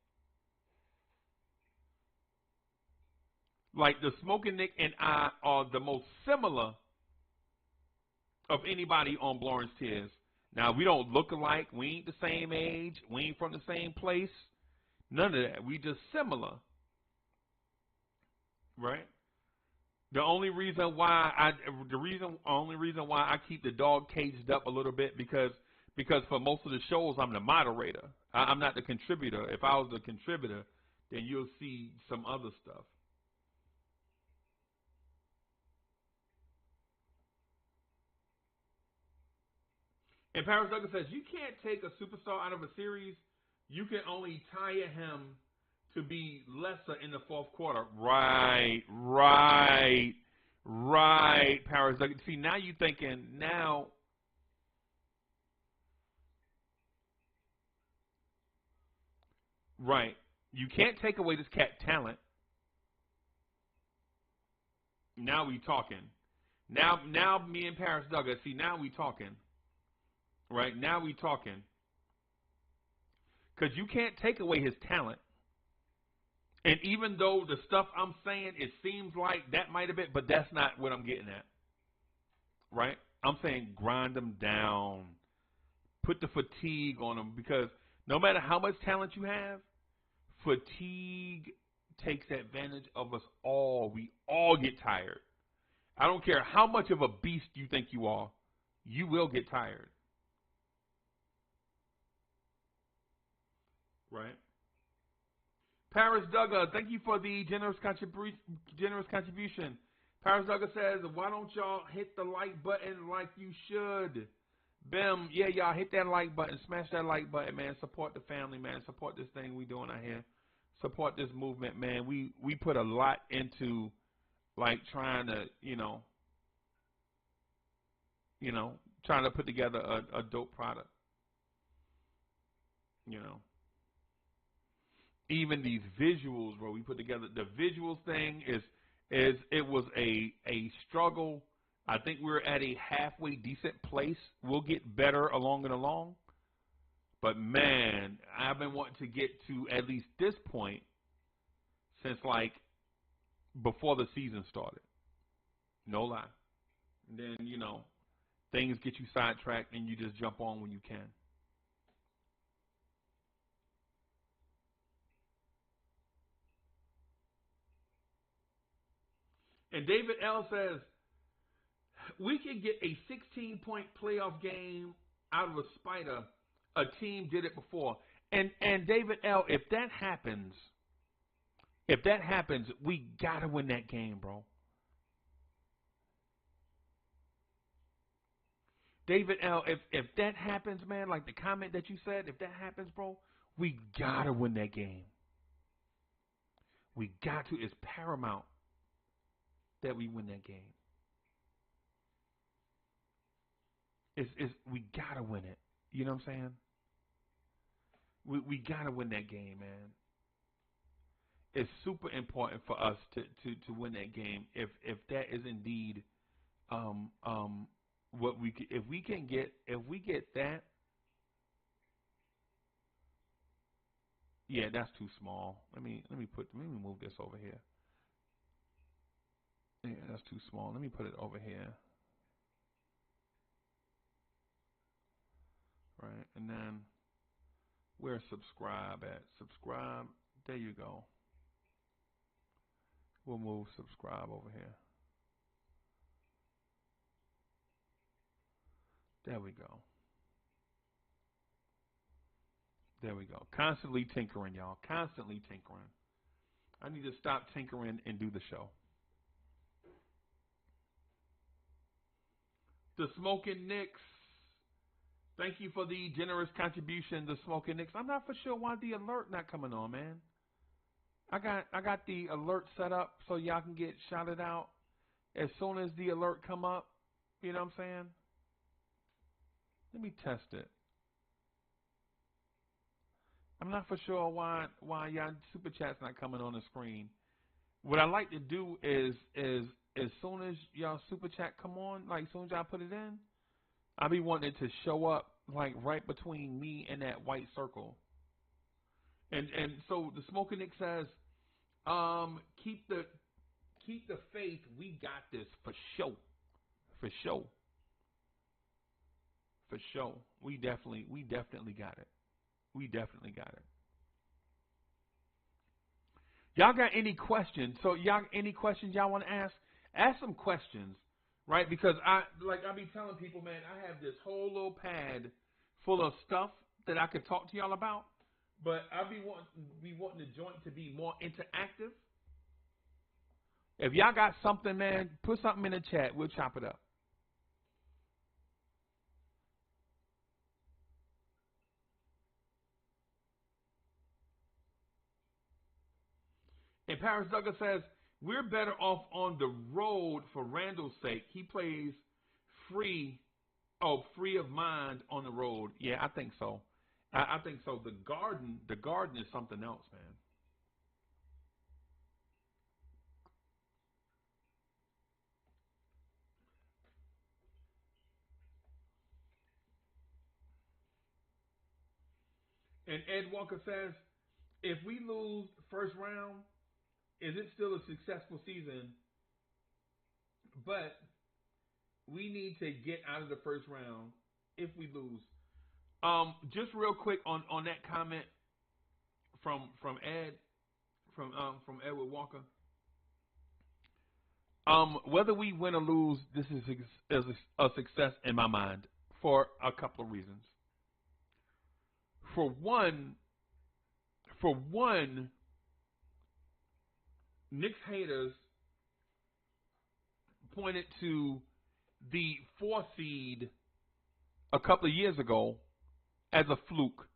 [SPEAKER 1] Like the Smoking Nick and I are the most similar of anybody on Lawrence Tears. Now, we don't look alike. We ain't the same age. We ain't from the same place. None of that. We just similar. Right? The only reason why I keep the dog caged up a little bit because Because for most of the shows, I'm the moderator. I'm not the contributor. If I was the contributor, then you'll see some other stuff. And Paris Douglas says, you can't take a superstar out of a series. You can only tire him to be lesser in the fourth quarter. Right, Paris Douglas. See, now you're thinking, right. You can't take away this cat talent. Now we talking. Now me and Paris Douglas, see, now we talking. Right? Now we talking. Because you can't take away his talent. And even though the stuff I'm saying, it seems like that might have been, but that's not what I'm getting at. Right? I'm saying grind them down. Put the fatigue on them. Because no matter how much talent you have, fatigue takes advantage of us all. We all get tired. I don't care how much of a beast you think you are. You will get tired. Right? Paris Duggar, thank you for the generous contribution. Paris Duggar says, why don't y'all hit the like button like you should? Bim, yeah, y'all hit that like button. Smash that like button, man. Support the family, man. Support this thing we doing out here. Support this movement, man. We put a lot into, like, trying to, trying to put together a dope product. Even these visuals, bro, we put together. The visuals thing it was a struggle. I think we're at a halfway decent place. We'll get better along and along. But man, I've been wanting to get to at least this point since like before the season started. No lie. And then, things get you sidetracked and you just jump on when you can. And David L. says, we can get a 16-point playoff game out of a spider. A team did it before. And David L., if that happens, we got to win that game, bro. David L., if that happens, man, like the comment that you said, if that happens, bro, we got to win that game. We got to. It's paramount that we win that game. We gotta win it. You know what I'm saying? We gotta win that game, man. It's super important for us to win that game. If that is indeed what if we get that, yeah, that's too small. Let me move this over here. Yeah, that's too small. Let me put it over here. Right, and then where's subscribe at? Subscribe, there you go. We'll move subscribe over here. There we go. There we go. Constantly tinkering, y'all. Constantly tinkering. I need to stop tinkering and do the show. The Smoking Knicks. Thank you for the generous contribution, the Smoking Knicks. I'm not for sure why the alert not coming on, man. I got the alert set up so y'all can get shouted out as soon as the alert come up. You know what I'm saying? Let me test it. I'm not for sure why y'all super chat's not coming on the screen. What I like to do is as soon as y'all super chat come on, like as soon as y'all put it in, I be wanting it to show up like right between me and that white circle. And so the Smoking Nick says, keep the faith. We got this for sure. For sure. For sure. We definitely got it. We definitely got it. Y'all got any questions? So y'all any questions y'all want to ask? Ask some questions, right? Because I be telling people, man, I have this whole little pad full of stuff that I could talk to y'all about, but I be wanting the joint to be more interactive. If y'all got something, man, put something in the chat. We'll chop it up. And Paris Douglas says, we're better off on the road for Randall's sake. He plays free of mind on the road. Yeah, I think so. I think so. The Garden is something else, man. And Ed Walker says, if we lose first round, is it still a successful season? But we need to get out of the first round if we lose. Just real quick on that comment from Ed, from Edward Walker. Whether we win or lose, this is a success in my mind for a couple of reasons. For one, Knicks haters pointed to the 4 seed a couple of years ago as a fluke.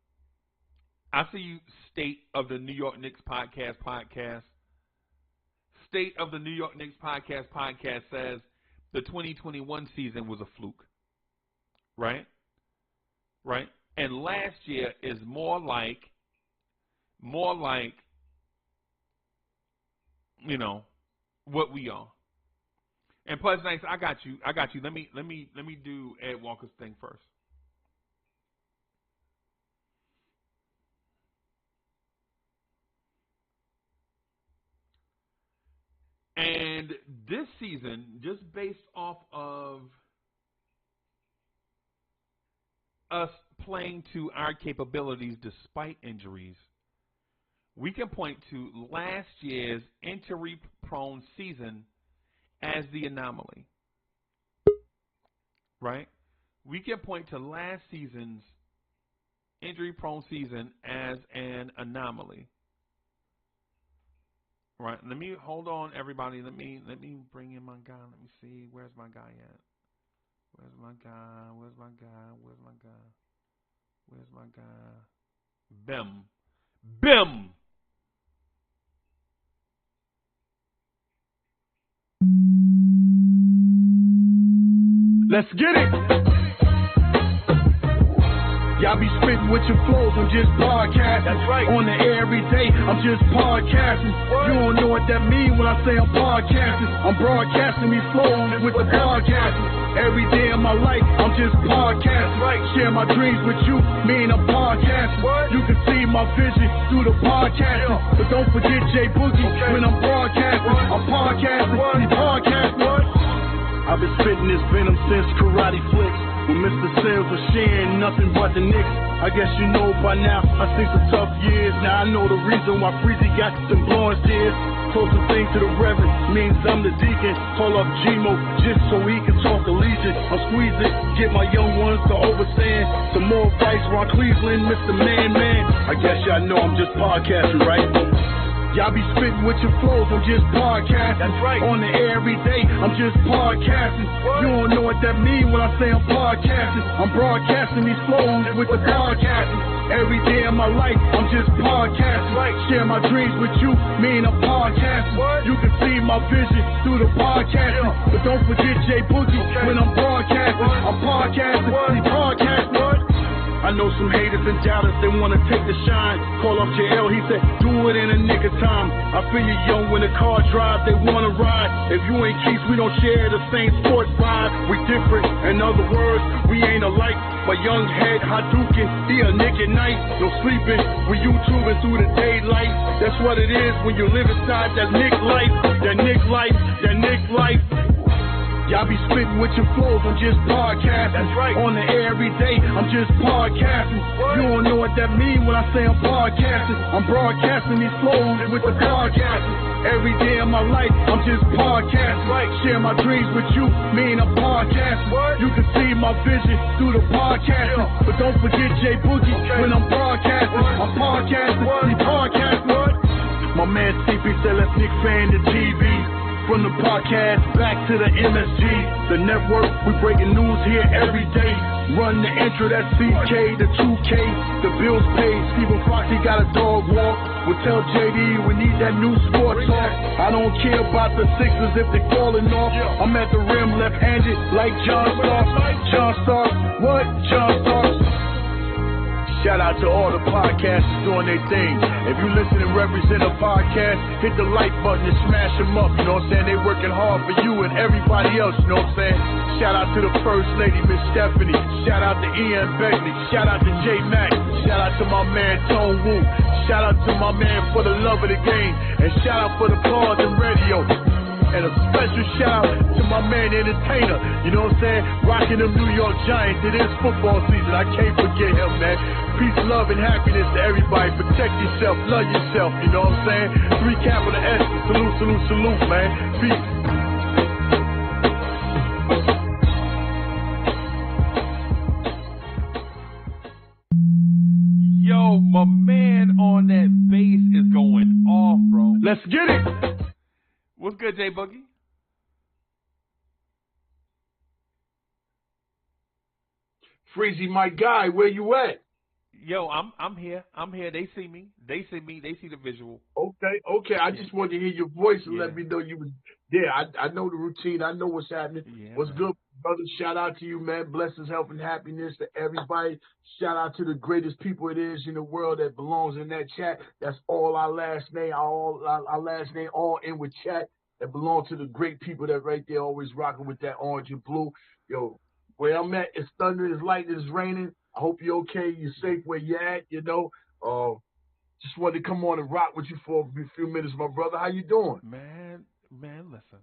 [SPEAKER 1] I see you, State of the New York Knicks podcast. State of the New York Knicks podcast says the 2021 season was a fluke. Right? And last year is more like, you know, what we are. And plus, nice, I got you. Let me do Ed Walker's thing first. And this season, just based off of us playing to our capabilities despite injuries, we can point to last year's injury-prone season as the anomaly. Right? We can point to last season's injury-prone season as an anomaly. Right? Let me hold on, everybody. Let me bring in my guy. Let me see. Where's my guy at? Where's my guy? Bim.
[SPEAKER 5] Let's get it. Y'all be spitting with your flows, I'm just podcasting. That's right. On the air every day, I'm just podcasting. What? You don't know what that means when I say I'm podcasting. I'm broadcasting these flows with the podcasting. Every day of my life, I'm just podcasting. Right. Share my dreams with you, mean I'm podcasting. What? You can see my vision through the podcasting. Yeah. But don't forget J Boogie when I'm broadcasting. What? I'm podcasting, I'm podcasting. What? I've been spitting this venom since Karate Flicks. When Mr. Sales was sharing nothing but the Knicks. I guess you know by now, I seen some tough years. Now I know the reason why Freezy got some blowing tears. Close some things to the Reverend, means I'm the deacon. Call up Gmo just so he can talk allegiance. I'm squeezing, get my young ones to overstand. Some more advice around Cleveland, Mr. Man. I guess y'all know I'm just podcasting, right? Y'all be spitting with your flows, I'm just podcasting. That's right. On the air every day, I'm just podcasting. What? You don't know what that means when I say I'm podcasting. I'm broadcasting these flows with the podcasting. Every day of my life, I'm just podcasting. Right. Share my dreams with you, mean I'm podcasting. What? You can see my vision through the podcasting. Yeah. But don't forget J Boogie when I'm broadcasting. What? I'm podcasting, I'm podcasting. What? I know some haters and doubters, they wanna take the shine. Call up JL, he said, do it in a nigga time. I feel you young when the car drives, they wanna ride. If you ain't Keith, we don't share the same sports vibe. We different, in other words, we ain't alike. My young head Hadouken, he a Nick at night. No sleeping, we YouTubing through the daylight. That's what it is when you live inside that Nick life. That Nick life, that Nick life. Y'all be spitting with your flows, I'm just podcasting. That's right. On the air every day, I'm just podcasting. What? You don't know what that means when I say I'm podcasting. I'm broadcasting these flows with the podcasting. Every day of my life, I'm just podcasting. Share my dreams with you, mean I'm podcasting. You can see my vision through the podcasting. But don't forget J Boogie when I'm broadcasting. I'm podcasting, he podcasting. My man CP said let's Knicks fan the TV. From the podcast back to the MSG, the network, we breaking news here every day. Run the intro, that's CK, the 2K, the bills paid. Stephen Foxy got a dog walk. We'll tell JD we need that new sport talk. I don't care about the Sixers if they're falling off. I'm at the rim left-handed like John Starks. John Starks, what? John Starks. Shout out to all the podcasters doing their thing. If you listen and represent a podcast, hit the like button and smash them up. You know what I'm saying? They working hard for you and everybody else. You know what I'm saying? Shout out to the First Lady, Miss Stephanie. Shout out to Ian Begley. Shout out to J Mac. Shout out to my man Tone Wu. Shout out to my man for the love of the game. And shout out for the cars and radio. And a special shout out to my man Entertainer, you know what I'm saying? Rocking them New York Giants. It is football season. I can't forget him, man. Peace, love, and happiness to everybody. Protect yourself, love yourself, you know what I'm saying? 3 capital S. Salute, salute, salute, man. Peace.
[SPEAKER 1] Yo, my man on that bass is going off, bro.
[SPEAKER 5] Let's get it.
[SPEAKER 1] What's good, J Boogie?
[SPEAKER 6] Freezy, my guy, where you at?
[SPEAKER 1] Yo, I'm here. I'm here. They see me. They see me. They see the visual.
[SPEAKER 6] Okay. I just wanted to hear your voice and
[SPEAKER 1] Yeah.
[SPEAKER 6] let me know you was there. I know the routine. I know what's happening.
[SPEAKER 1] Yeah,
[SPEAKER 6] What's
[SPEAKER 1] man.
[SPEAKER 6] good, brother? Shout out to you, man. Blessings, health, and happiness to everybody. Shout out to the greatest people it is in the world that belongs in that chat. That's all our last name. Our last name all in with chat. That belong to the great people that right there always rocking with that orange and blue. Yo, where I'm at, it's thunder, it's lightning, it's raining. I hope you're okay, you're safe where you're at, you know. Just wanted to come on and rock with you for a few minutes, my brother. How you doing?
[SPEAKER 1] Man, listen.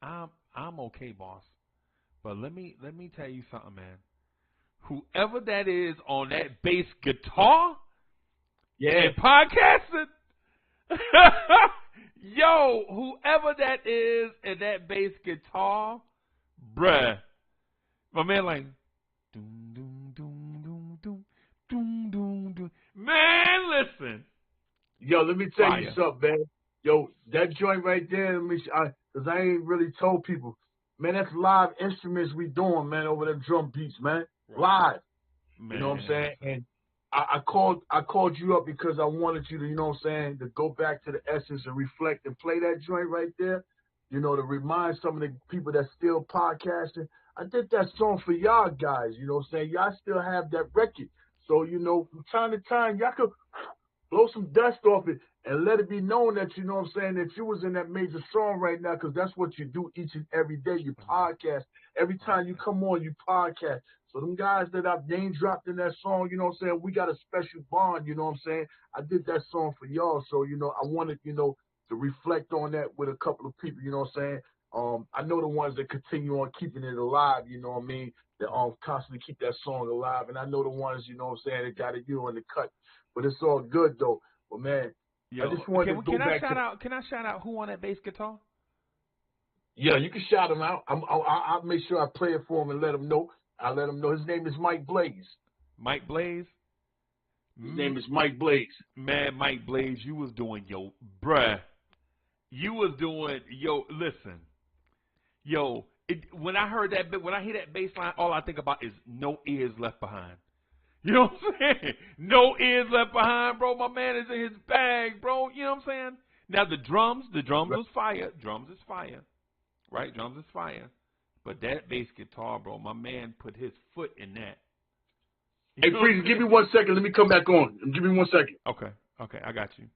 [SPEAKER 1] I'm okay, boss. But let me tell you something, man. Whoever that is on that bass guitar, and podcasting, yo, whoever that is in that bass guitar, bruh, my man like, doom, doom, doom, doom, doom, doom, doom, doom. Man, listen.
[SPEAKER 6] Yo, let me tell
[SPEAKER 1] Fire.
[SPEAKER 6] you something, man. Yo, that joint right there, because I ain't really told people, man, that's live instruments we doing, man, over them drum beats, man. Live.
[SPEAKER 1] Man.
[SPEAKER 6] You know what I'm saying? And I called you up because I wanted you to, you know what I'm saying, to go back to the essence and reflect and play that joint right there, you know, to remind some of the people that's still podcasting. I did that song for y'all guys, you know what I'm saying? Y'all still have that record. So, you know, from time to time, y'all could blow some dust off it and let it be known that, you know what I'm saying, that you was in that major song right now, because that's what you do each and every day. You podcast. Every time you come on, you podcast. So them guys that I've name dropped in that song, you know what I'm saying, we got a special bond, you know what I'm saying? I did that song for y'all, so, you know, I wanted, you know, to reflect on that with a couple of people, you know what I'm saying? I know the ones that continue on keeping it alive, you know what I mean, that constantly keep that song alive, and I know the ones, you know what I'm saying, that got it, you know, in the cut. But it's all good, though. But, man,
[SPEAKER 1] Yo,
[SPEAKER 6] I just wanted to go back to...
[SPEAKER 1] Can I shout out who on that bass guitar?
[SPEAKER 6] Yeah, you can shout him out. I'll make sure I play it for him and let him know. I'll let him know. His name is Mike Blaze.
[SPEAKER 1] Mike Blaze?
[SPEAKER 6] His name is Mike Blaze.
[SPEAKER 1] Man, Mike Blaze, you was doing, bruh. You was doing, listen. When I heard that bit, when I hear that bass line, all I think about is no ears left behind. You know what I'm saying? No ears left behind, bro. My man is in his bag, bro. You know what I'm saying? Now the drums was fire. Drums is fire. Right? Drums is fire. But that bass guitar, bro, my man put his foot in that.
[SPEAKER 6] Hey, Freezy, give me 1 second. Let me come back on. Give me 1 second.
[SPEAKER 1] Okay, I got you.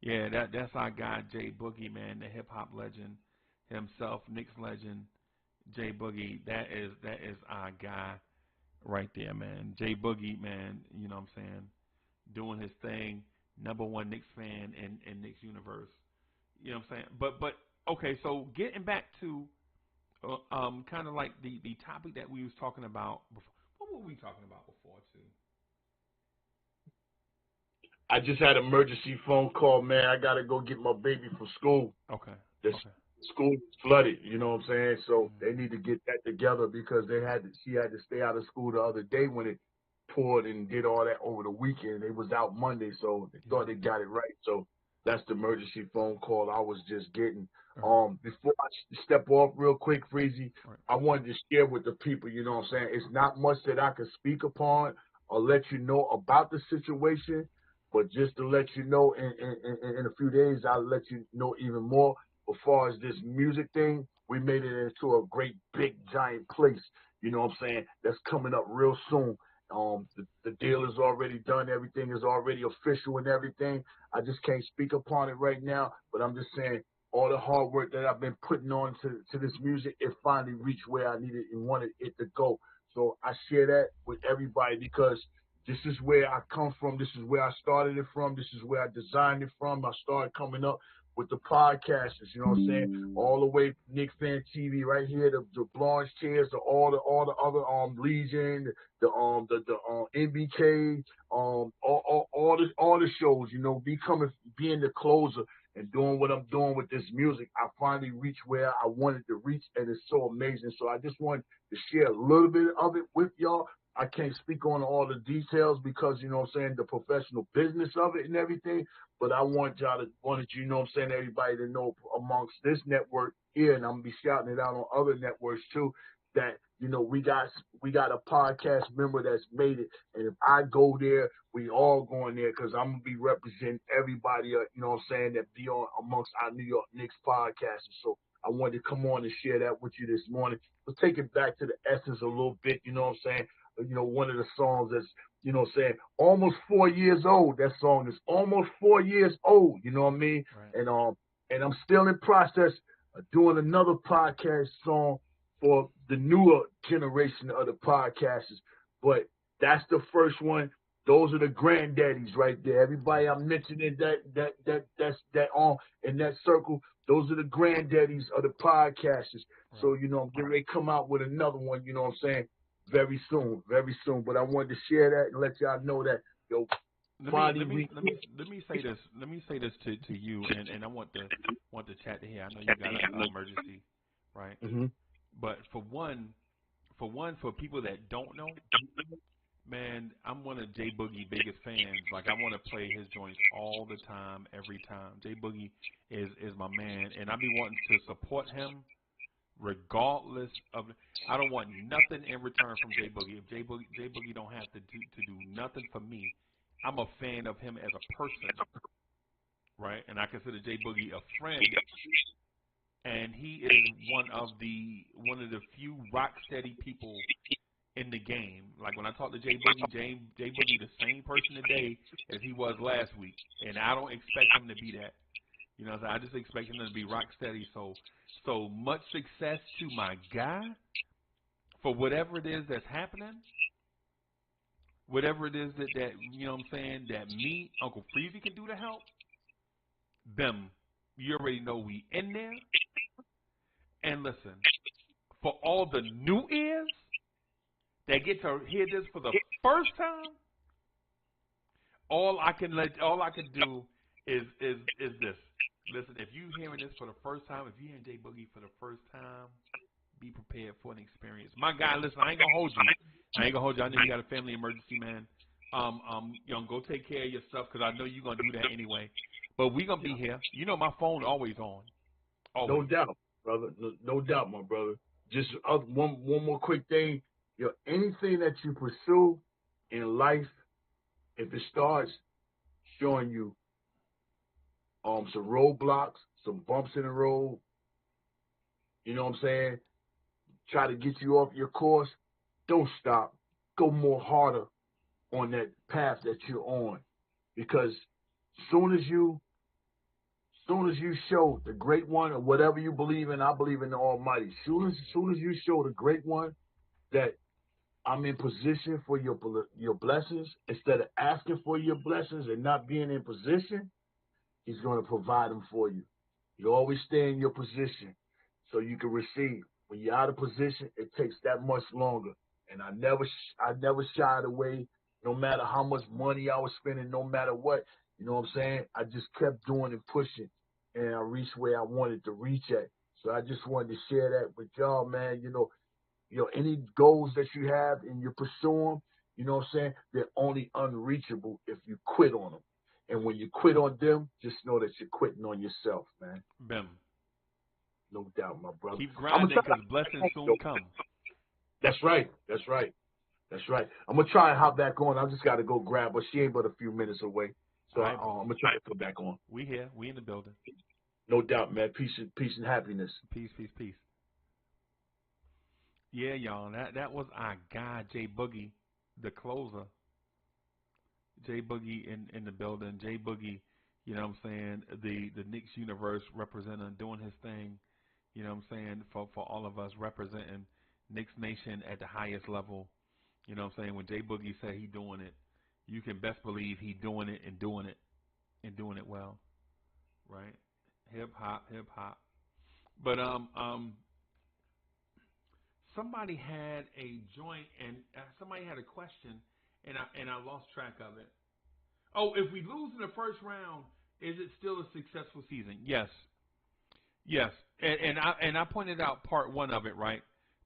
[SPEAKER 1] Yeah, that's our guy, J Boogie, man, the hip hop legend himself, Knicks legend, J Boogie. That is our guy right there, man. J Boogie, man, you know what I'm saying, doing his thing, #1 Knicks fan in Knicks universe. You know what I'm saying? But okay, so getting back to kind of like the topic that we was talking about before. What were we talking about before, too?
[SPEAKER 6] I just had an emergency phone call, man. I gotta go get my baby from school.
[SPEAKER 1] Okay.
[SPEAKER 6] The
[SPEAKER 1] Okay.
[SPEAKER 6] school is flooded, you know what I'm saying? So
[SPEAKER 1] Mm-hmm.
[SPEAKER 6] they need to get that together because she had to stay out of school the other day when it poured and did all that over the weekend. They was out Monday, so they thought they got it right. So that's the emergency phone call I was just getting. Before I step off real quick, Freezy,
[SPEAKER 1] Right.
[SPEAKER 6] I wanted to share with the people, you know what I'm saying? It's not much that I can speak upon or let you know about the situation, but just to let you know, in a few days, I'll let you know even more. As far as this music thing, we made it into a great, big, giant place. You know what I'm saying? That's coming up real soon. The deal is already done. Everything is already official and everything. I just can't speak upon it right now, but I'm just saying all the hard work that I've been putting on to this music, it finally reached where I needed and wanted it to go. So I share that with everybody because this is where I come from. This is where I started it from. This is where I designed it from. I started coming up with the podcasters, you know what I'm saying? All the way from Knicks Fan TV right here, the Blanche Chairs, all the other Legion, the NBK, all the shows, you know, being the closer and doing what I'm doing with this music. I finally reached where I wanted to reach, and it's so amazing. So I just wanted to share a little bit of it with y'all. I can't speak on all the details because, you know what I'm saying, the professional business of it and everything. But I wanted you, you know what I'm saying, everybody to know amongst this network here, and I'm going to be shouting it out on other networks too, that, you know, we got a podcast member that's made it. And if I go there, we all going there because I'm going to be representing everybody, you know what I'm saying, that be on amongst our New York Knicks podcasters. So I wanted to come on and share that with you this morning. Let's take it back to the essence a little bit, you know what I'm saying? You know, one of the songs that's, you know what I'm saying, almost 4 years old. That song is almost 4 years old, you know what I mean?
[SPEAKER 1] Right.
[SPEAKER 6] And I'm still in process of doing another podcast song for the newer generation of the podcasters. But that's the first one. Those are the granddaddies right there. Everybody I'm mentioning that's on in that circle, those are the granddaddies of the podcasters.
[SPEAKER 1] Right.
[SPEAKER 6] So, you know, I'm getting ready to come out with another one, you know what I'm saying? Very soon, very soon. But I wanted to share that and let y'all know that, yo,
[SPEAKER 1] Let me say this. Let me say this to you, and I want the chat to hear. I know you got an emergency, right?
[SPEAKER 6] Mhm.
[SPEAKER 1] But for people that don't know, man, I'm one of J Boogie's biggest fans. Like I want to play his joints all the time, every time. J Boogie is my man, and I be wanting to support him regardless of. I don't want nothing in return from J Boogie. If J Boogie don't have to do nothing for me, I'm a fan of him as a person, right? And I consider J Boogie a friend, and he is one of the few rock steady people in the game. Like when I talk to J Boogie, J Boogie the same person today as he was last week, and I don't expect him to be that. You know, I just expect him to be rock steady. So much success to my guy for whatever it is that's happening, whatever it is that you know what I'm saying, that me, Uncle Freezy can do to help them. You already know we in there. And listen, for all the new ears that get to hear this for the first time, all I can do is this. Listen, if you hearing this for the first time, if you hearing J Boogie for the first time, be prepared for an experience. My guy, listen, I ain't gonna hold you. I know you got a family emergency, man. You know, go take care of your stuff because I know you're gonna do that anyway. But we gonna be here. You know, my phone always on. Always.
[SPEAKER 6] No doubt, brother. No doubt, my brother. Just one more quick thing. Yo, anything that you pursue in life, if it starts showing you some roadblocks, some bumps in the road, you know what I'm saying? Try to get you off your course, don't stop. Go more harder on that path that you're on. Because soon as you show the great one or whatever you believe in, I believe in the Almighty. Soon as you show the great one that I'm in position for your blessings, instead of asking for your blessings and not being in position, He's going to provide them for you. You always stay in your position so you can receive. When you're out of position, it takes that much longer. And I never shied away no matter how much money I was spending, no matter what, you know what I'm saying? I just kept doing and pushing, and I reached where I wanted to reach at. So I just wanted to share that with y'all, man. Any goals that you have and you pursue them, you know what I'm saying? They're only unreachable if you quit on them. And when you quit on them, just know that you're quitting on yourself, man.
[SPEAKER 1] Bim.
[SPEAKER 6] No doubt, my brother.
[SPEAKER 1] Keep grinding because blessings soon come.
[SPEAKER 6] That's right. That's right. That's right. I'm gonna try and hop back on. I just got to go grab her. She ain't but a few minutes away, so
[SPEAKER 1] right.
[SPEAKER 6] I'm gonna try to come back on.
[SPEAKER 1] We here. We in the building.
[SPEAKER 6] No doubt, man. Peace and happiness.
[SPEAKER 1] Peace. Yeah, y'all. That was our guy, Jay Boogie, the closer. Jay Boogie in the building. Jay Boogie, you know what I'm saying, the Knicks universe representing, doing his thing, you know what I'm saying, for all of us representing Knicks Nation at the highest level. You know what I'm saying? When Jay Boogie said he doing it, you can best believe he doing it and doing it well. Right? Hip hop. But somebody had a joint and somebody had a question and I lost track of it. Oh, if we lose in the first round, is it still a successful season? Yes. And I pointed out part one of it, right?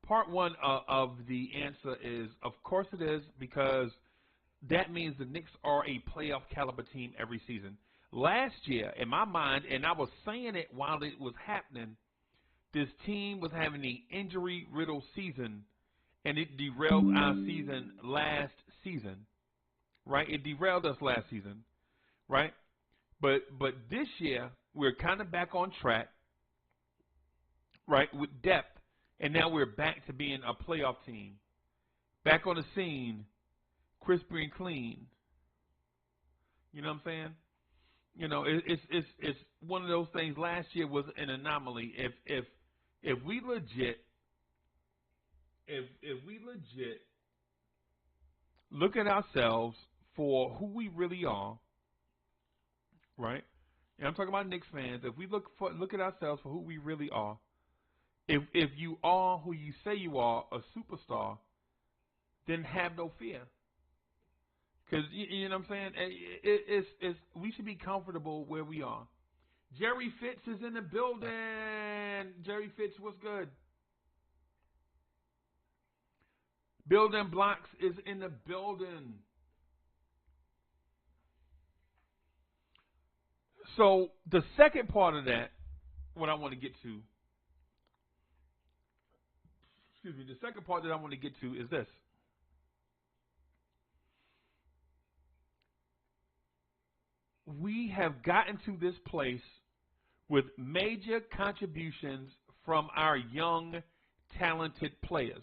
[SPEAKER 1] Part one of the answer is, of course it is, because that means the Knicks are a playoff caliber team every season. Last year, in my mind, and I was saying it while it was happening, this team was having an injury-riddled season, and it derailed our season last season, right? It derailed us last season, right? But this year, we're kind of back on track, right, with depth, and now we're back to being a playoff team. Back on the scene, crispy and clean. You know what I'm saying? You know, it's one of those things. Last year was an anomaly. If we legit look at ourselves for who we really are, right? And I'm talking about Knicks fans. If we look at ourselves for who we really are, if you are who you say you are, a superstar, then have no fear. Because, you know what I'm saying? We should be comfortable where we are. Jerry Fitz is in the building. Jerry Fitz, what's good? Building Blocks is in the building. So the second part of that, what I want to get to, the second part that I want to get to is this. We have gotten to this place with major contributions from our young, talented players.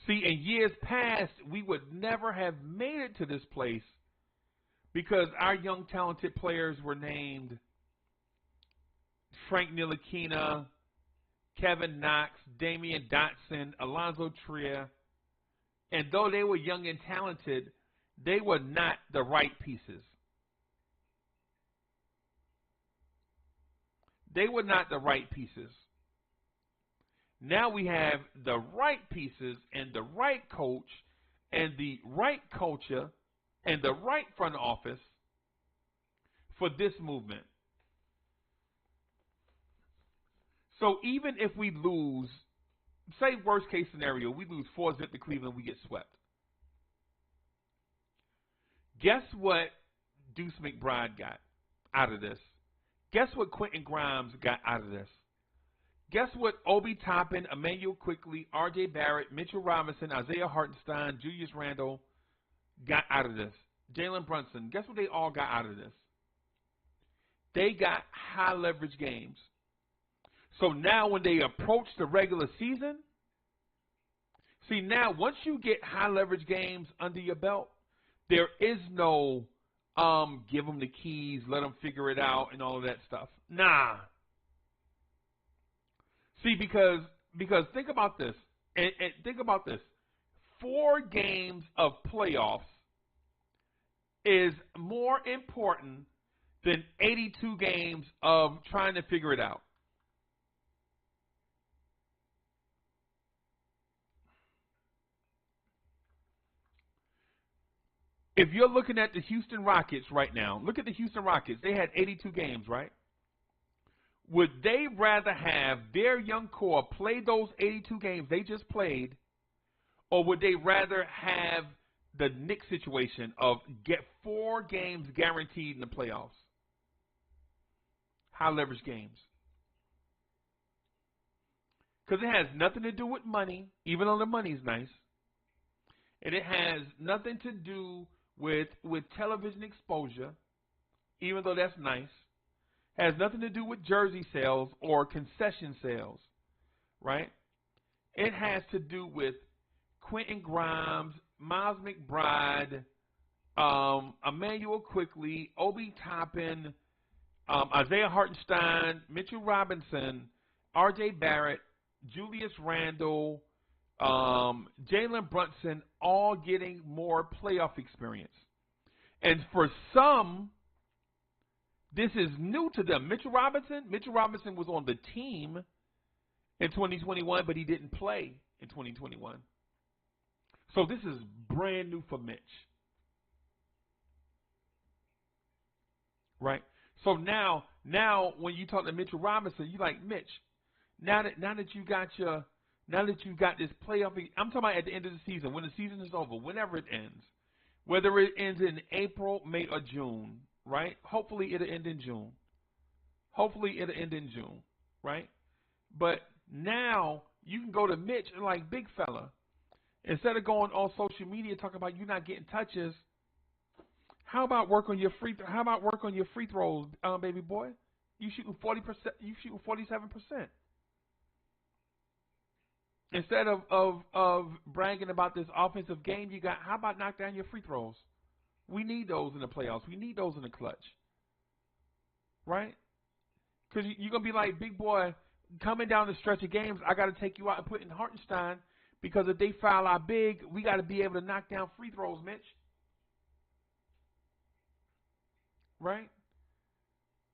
[SPEAKER 1] See, in years past, we would never have made it to this place because our young, talented players were named Frank Ntilikina, Kevin Knox, Damian Dotson, Alonzo Trier, and though they were young and talented, they were not the right pieces. They were not the right pieces. Now we have the right pieces and the right coach and the right culture and the right front office for this movement. So even if we lose, say worst case scenario, we lose 4-0 to Cleveland, we get swept. Guess what Deuce McBride got out of this? Guess what Quentin Grimes got out of this? Guess what Obi Toppin, Emmanuel Quickley, R.J. Barrett, Mitchell Robinson, Isaiah Hartenstein, Julius Randle got out of this? Jalen Brunson. Guess what they all got out of this? They got high leverage games. So now when they approach the regular season, see now once you get high leverage games under your belt, there is no give them the keys, let them figure it out, and all of that stuff. Nah. See, because think about this, and think about this. 4 games of playoffs is more important than 82 games of trying to figure it out. if you're looking at the Houston Rockets right now, look at the Houston Rockets. They had 82 games, right? Would they rather have their young core play those 82 games they just played, or would they rather have the Knicks situation of get 4 games guaranteed in the playoffs? High leverage games. Because it has nothing to do with money, even though the money's nice. And it has nothing to do with television exposure, even though that's nice. It has nothing to do with jersey sales or concession sales, right? It has to do with Quentin Grimes, Miles McBride, Emmanuel Quickly, Obi Toppin, Isaiah Hartenstein, Mitchell Robinson, R.J. Barrett, Julius Randle, Jalen Brunson, all getting more playoff experience. And for some, this is new to them. Mitchell Robinson was on the team in 2021, but he didn't play in 2021. So this is brand new for Mitch. Right? So now when you talk to Mitchell Robinson, you're like, Mitch, now that you got this playoff, I'm talking about at the end of the season, when the season is over, whenever it ends, whether it ends in April, May, or June, right? Hopefully it'll end in June. Right? But now you can go to Mitch and like, big fella, instead of going on social media talking about you not getting touches, how about work on your free throws, baby boy? You shooting 40%. You shooting 47%. Instead of bragging about this offensive game you got, how about knock down your free throws? We need those in the playoffs. We need those in the clutch. Right? Because you're going to be like, big boy, coming down the stretch of games, I got to take you out and put in Hartenstein because if they foul out big, we got to be able to knock down free throws, Mitch. Right?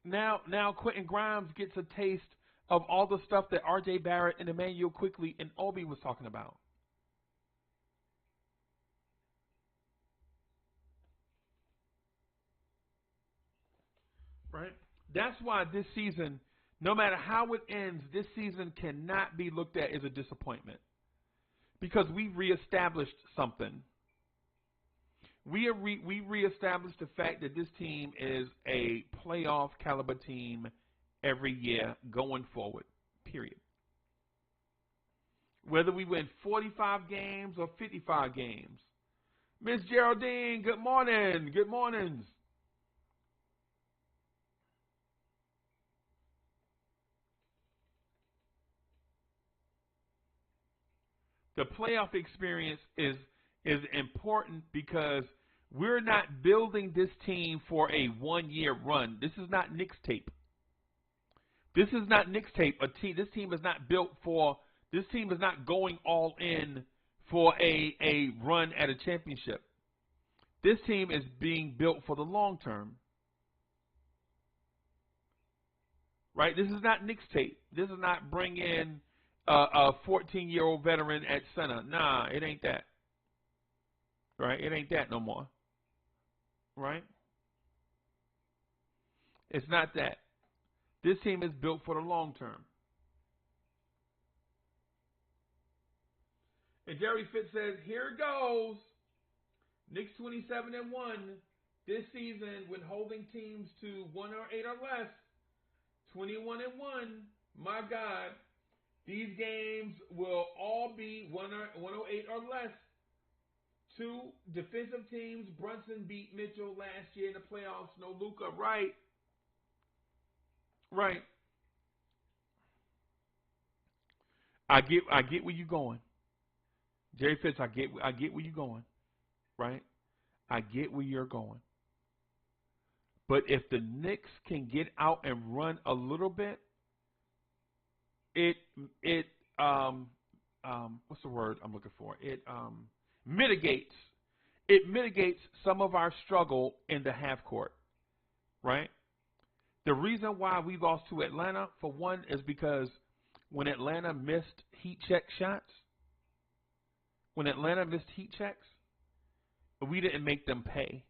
[SPEAKER 1] Now Quentin Grimes gets a taste of all the stuff that R.J. Barrett and Emmanuel Quickly and Obi was talking about. Right? That's why this season, no matter how it ends, this season cannot be looked at as a disappointment. Because we reestablished something. We reestablished the fact that this team is a playoff caliber team every year going forward, period. Whether we win 45 games or 55 games. Miss Geraldine, good morning. Good mornings. The playoff experience is important because we're not building this team for a one-year run. This is not Knicks tape. This is not Knicks tape. This team is not built for. This team is not going all in for a run at a championship. This team is being built for the long term. Right? This is not Knicks tape. This is not bring in a 14-year-old veteran at center. Nah, it ain't that. Right? It ain't that no more. Right? It's not that. This team is built for the long term. And Jerry Fitz says, here it goes. Knicks 27-1 this season when holding teams to 108 or less. 21-1. My God. These games will all be 108 or less. 2 defensive teams. Brunson beat Mitchell last year in the playoffs. No Luka. Right. Right. I get where you're going. Jerry Fitz, I get where you're going. Right? I get where you're going. But if the Knicks can get out and run a little bit, it what's the word I'm looking for? It mitigates some of our struggle in the half court. Right? The reason why we lost to Atlanta, for one, is because when Atlanta missed heat check shots, we didn't make them pay.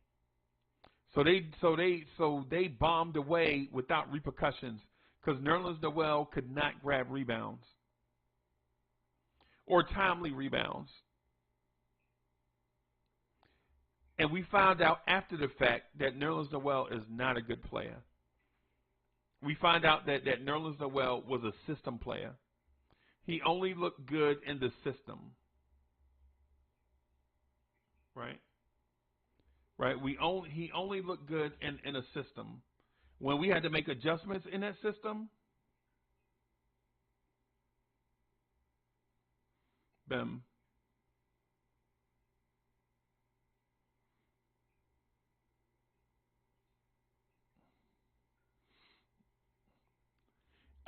[SPEAKER 1] So they bombed away without repercussions because Nerlens Noel could not grab rebounds or timely rebounds. And we found out after the fact that Nerlens Noel is not a good player. We find out that Nerlens Noel was a system player. He only looked good in the system. Right? Right? He only looked good in a system. When we had to make adjustments in that system, them.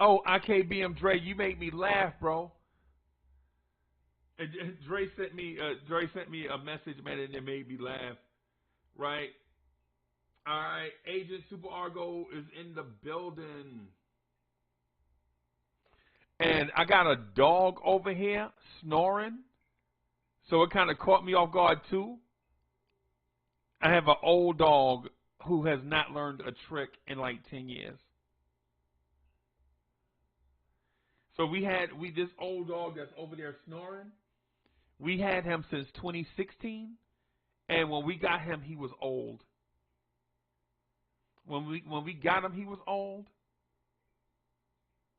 [SPEAKER 1] Oh, IKBM Dre, you made me laugh, bro. And Dre sent me a message, man, and it made me laugh. Right? All right, Agent Super Argo is in the building. And I got a dog over here snoring. So it kind of caught me off guard too. I have an old dog who has not learned a trick in like 10 years. So this old dog that's over there snoring. We had him since 2016, and when we got him, he was old. When we got him, he was old,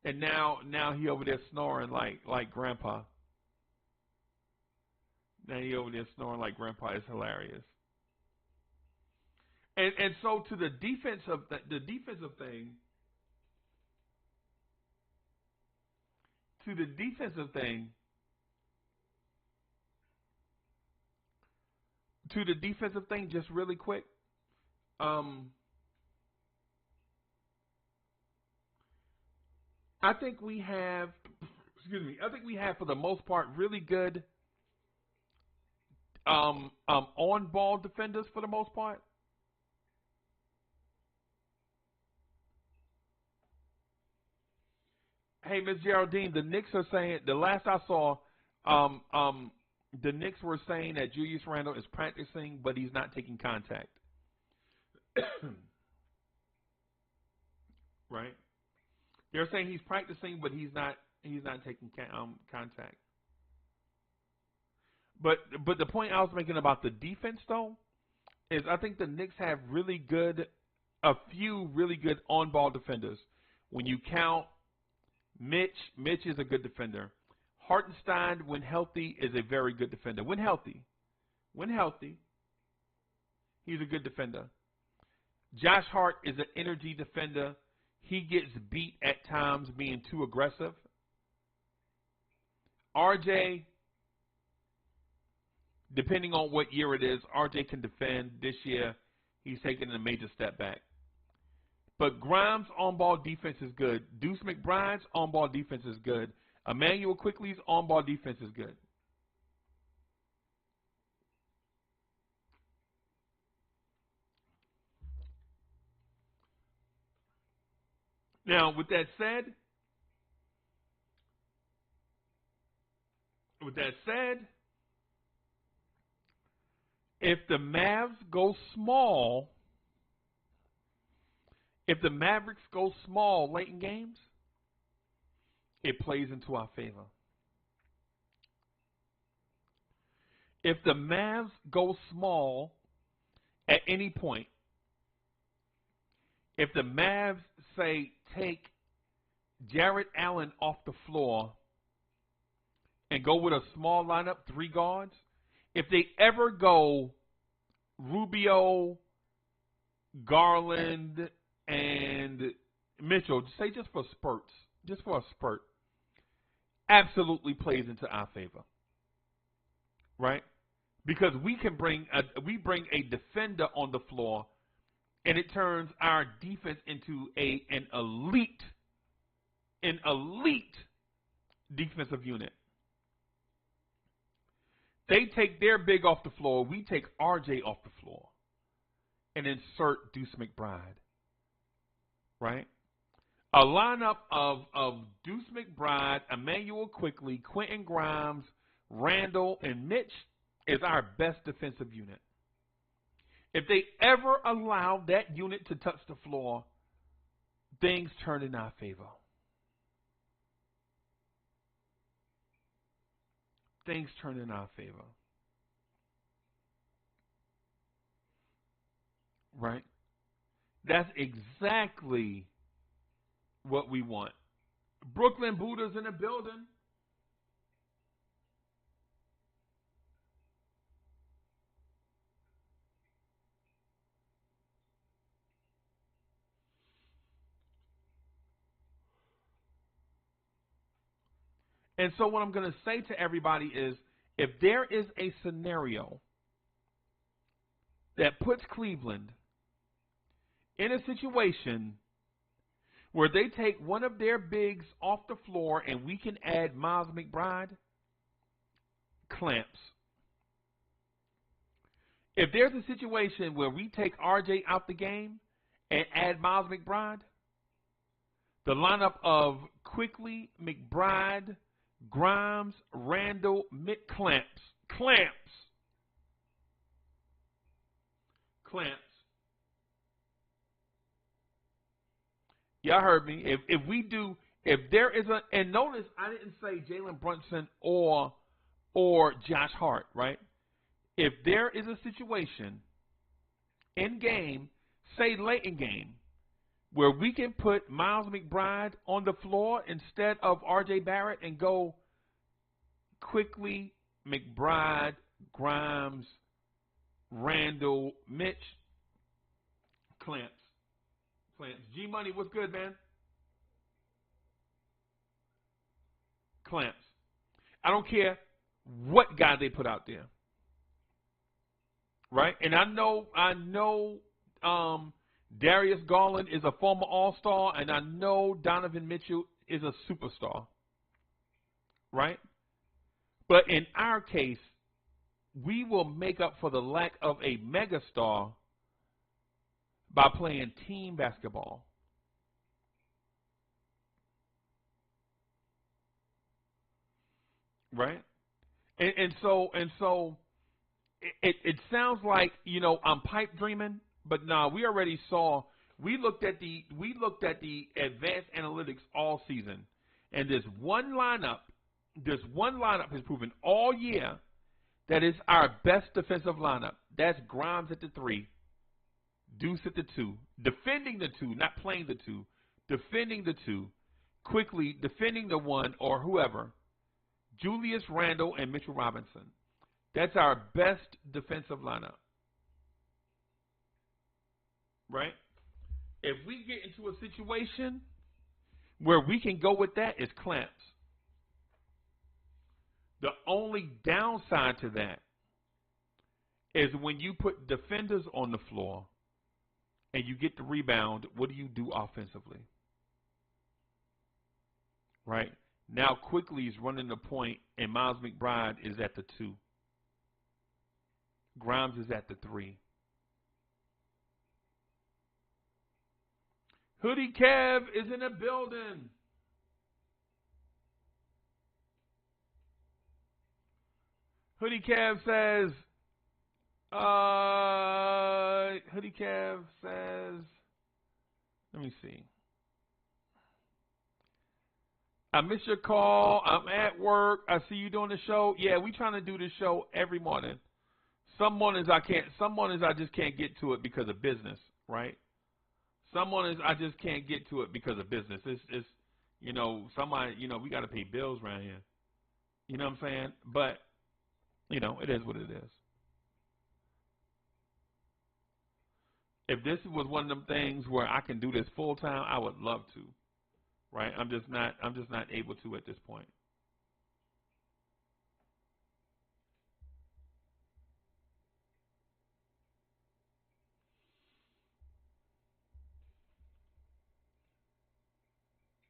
[SPEAKER 1] and now he over there snoring like Grandpa. Now he over there snoring like Grandpa. It's hilarious. And so to the defensive thing. To the defensive thing. To the defensive thing, just really quick. I think we have for the most part really good on ball defenders for the most part. Hey, Miss Geraldine, the Knicks are saying, the last I saw, the Knicks were saying that Julius Randle is practicing, but he's not taking contact. Right? They're saying he's practicing, but he's not taking contact. But the point I was making about the defense though is I think the Knicks have a few really good on-ball defenders. When you count Mitch is a good defender. Hartenstein, when healthy, is a very good defender. When healthy, he's a good defender. Josh Hart is an energy defender. He gets beat at times being too aggressive. RJ, depending on what year it is, RJ can defend. This year, he's taking a major step back. But Grimes' on-ball defense is good. Deuce McBride's on-ball defense is good. Emmanuel Quickley's on-ball defense is good. Now, with that said, if the Mavs go small, if the Mavericks go small late in games, it plays into our favor. If the Mavs go small at any point, if the Mavs say take Jarrett Allen off the floor and go with a small lineup, 3 guards, if they ever go Rubio, Garland, and Mitchell, say just for a spurt, absolutely plays into our favor, right? Because we bring a defender on the floor, and it turns our defense into an elite defensive unit. They take their big off the floor, we take RJ off the floor, and insert Deuce McBride, right? A lineup of Deuce McBride, Emmanuel Quickley, Quentin Grimes, Randall, and Mitch is our best defensive unit. If they ever allow that unit to touch the floor, things turn in our favor. Things turn in our favor. Right? That's exactly what we want. Brooklyn Buddha's in the building. And so what I'm going to say to everybody is, if there is a scenario that puts Cleveland in a situation where they take one of their bigs off the floor and we can add Miles McBride, clamps. If there's a situation where we take RJ out the game and add Miles McBride, the lineup of Quickly, McBride, Grimes, Randall, clamps. Y'all heard me. If there is and notice I didn't say Jalen Brunson or Josh Hart, right? If there is a situation in game, say late in game, where we can put Miles McBride on the floor instead of RJ Barrett and go Quickly, McBride, Grimes, Randall, Mitch, clamps. G Money, what's good, man? Clamps. I don't care what guy they put out there. Right? And I know Darius Garland is a former All-Star, and I know Donovan Mitchell is a superstar. Right? But in our case, we will make up for the lack of a megastar by playing team basketball. Right? And so it sounds like, I'm pipe dreaming, but nah, we already saw. We looked at the advanced analytics all season, and this one lineup has proven all year that is our best defensive lineup. That's Grimes at the 3, Deuce at the 2, defending the 2, not playing the 2, defending the 2, Quickly defending the 1 or whoever, Julius Randle and Mitchell Robinson. That's our best defensive lineup. Right? If we get into a situation where we can go with that, it's clamps. The only downside to that is when you put defenders on the floor and you get the rebound, what do you do offensively? Right? Now Quickly is running the point and Miles McBride is at the 2. Grimes is at the 3. Hoodie Kev is in the building. Hoodie Kev says, let me see. I missed your call. I'm at work. I see you doing the show. Yeah, we trying to do this show every morning. Some mornings I can't. Some mornings I just can't get to it because of business, right? Some mornings I just can't get to it because of business. It's somebody, we got to pay bills around here. You know what I'm saying? But, it is what it is. If this was one of them things where I can do this full time, I would love to. Right? I'm just not able to at this point.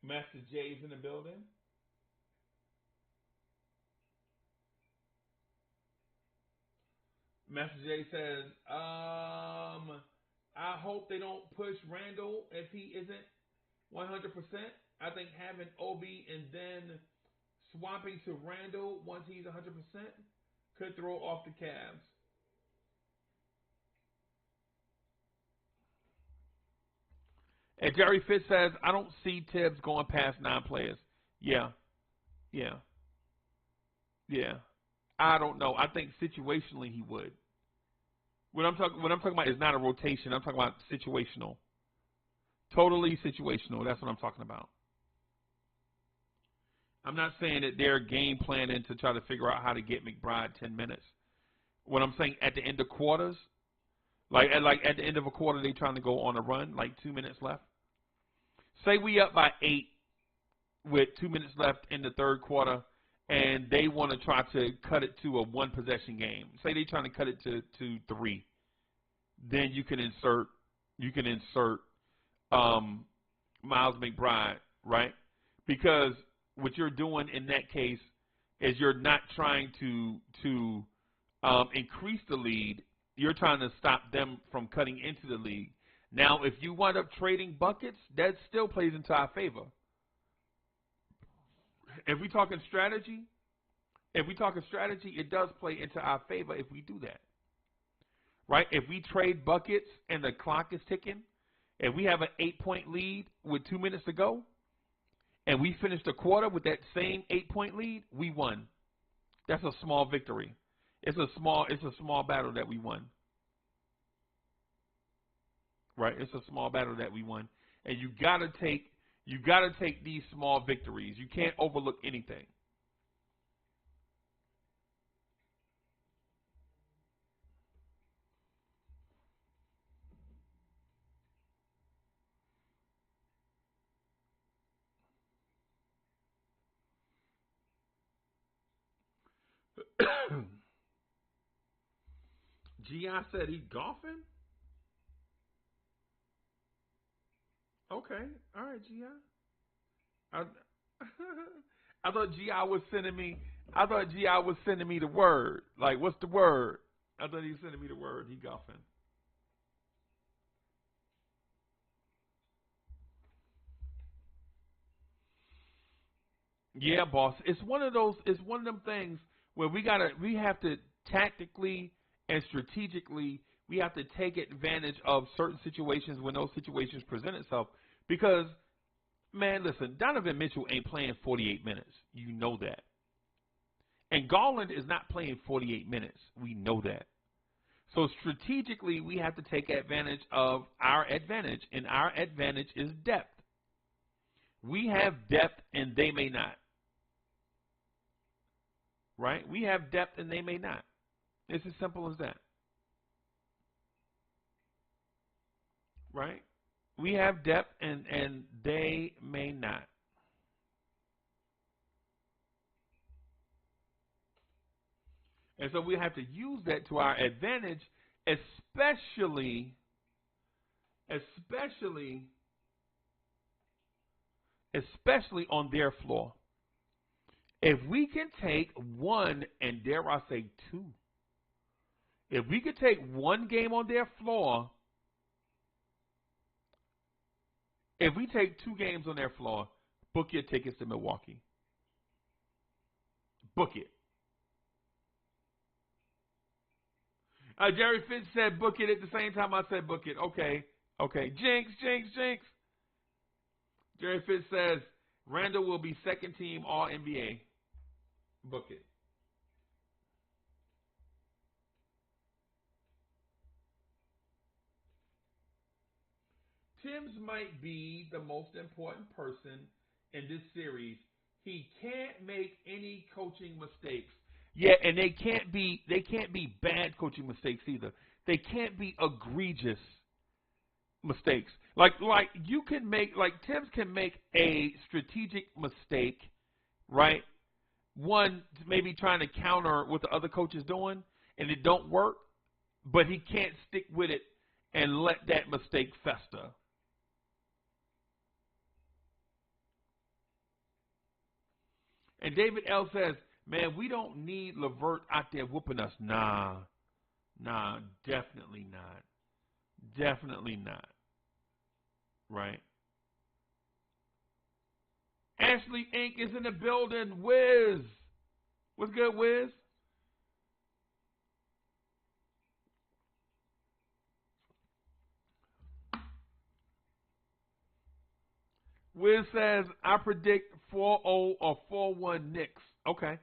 [SPEAKER 1] Master J's in the building. Master J says, I hope they don't push Randall if he isn't 100%. I think having Obi and then swapping to Randall once he's 100% could throw off the Cavs. And Jerry Fitz says, I don't see Tibbs going past 9 players. Yeah. I don't know. I think situationally he would. What I'm talking about is not a rotation. I'm talking about situational. Totally situational. That's what I'm talking about. I'm not saying that they're game planning to try to figure out how to get McBride 10 minutes. What I'm saying, at the end of quarters, like at the end of a quarter, they're trying to go on a run, like 2 minutes left. Say we up by 8 with 2 minutes left in the third quarter, and they want to try to cut it to a 1-possession game. Say they're trying to cut it to 3. Then you can insert Miles McBride, right? Because what you're doing in that case is you're not trying to increase the lead. You're trying to stop them from cutting into the lead. Now, if you wind up trading buckets, that still plays into our favor. If we're talking strategy, it does play into our favor if we do that. Right? If we trade buckets and the clock is ticking, and we have an 8-point lead with 2 minutes to go, and we finish the quarter with that same 8-point lead, we won. That's a small victory. It's a small battle that we won. Right? It's a small battle that we won. And you gotta take these small victories. You can't overlook anything. G.I. said he golfing? Okay. All right, G.I. I thought G.I. was sending me the word. Like, what's the word? I thought he was sending me the word. He golfing. Yeah, boss. It's one of them things where we have to tactically and strategically, we have to take advantage of certain situations when those situations present itself. Because, man, listen, Donovan Mitchell ain't playing 48 minutes. You know that. And Garland is not playing 48 minutes. We know that. So strategically, we have to take advantage of our advantage, and our advantage is depth. We have depth, and they may not. Right? We have depth, and they may not. It's as simple as that. Right? We have depth, and they may not. And so we have to use that to our advantage, especially on their floor. If we can take one, and dare I say 2, if we could take one game on their floor, if we take 2 games on their floor, book your tickets to Milwaukee. Book it. Jerry Fitz said book it at the same time I said book it. Okay. Jinx. Jerry Fitz says Randall will be second team All-NBA. Book it. Tibbs might be the most important person in this series. He can't make any coaching mistakes. Yeah, and they can't be bad coaching mistakes either. They can't be egregious mistakes. Like you can make, like Tibbs can make a strategic mistake, right? One, maybe trying to counter what the other coach is doing, and it don't work, but he can't stick with it and let that mistake fester. And David L. says, man, we don't need LeVert out there whooping us. Nah, definitely not. Definitely not. Right? Ashley Inc. is in the building. Wiz. What's good, Wiz? Wiz says, I predict 4-0 or 4-1 Knicks. Okay.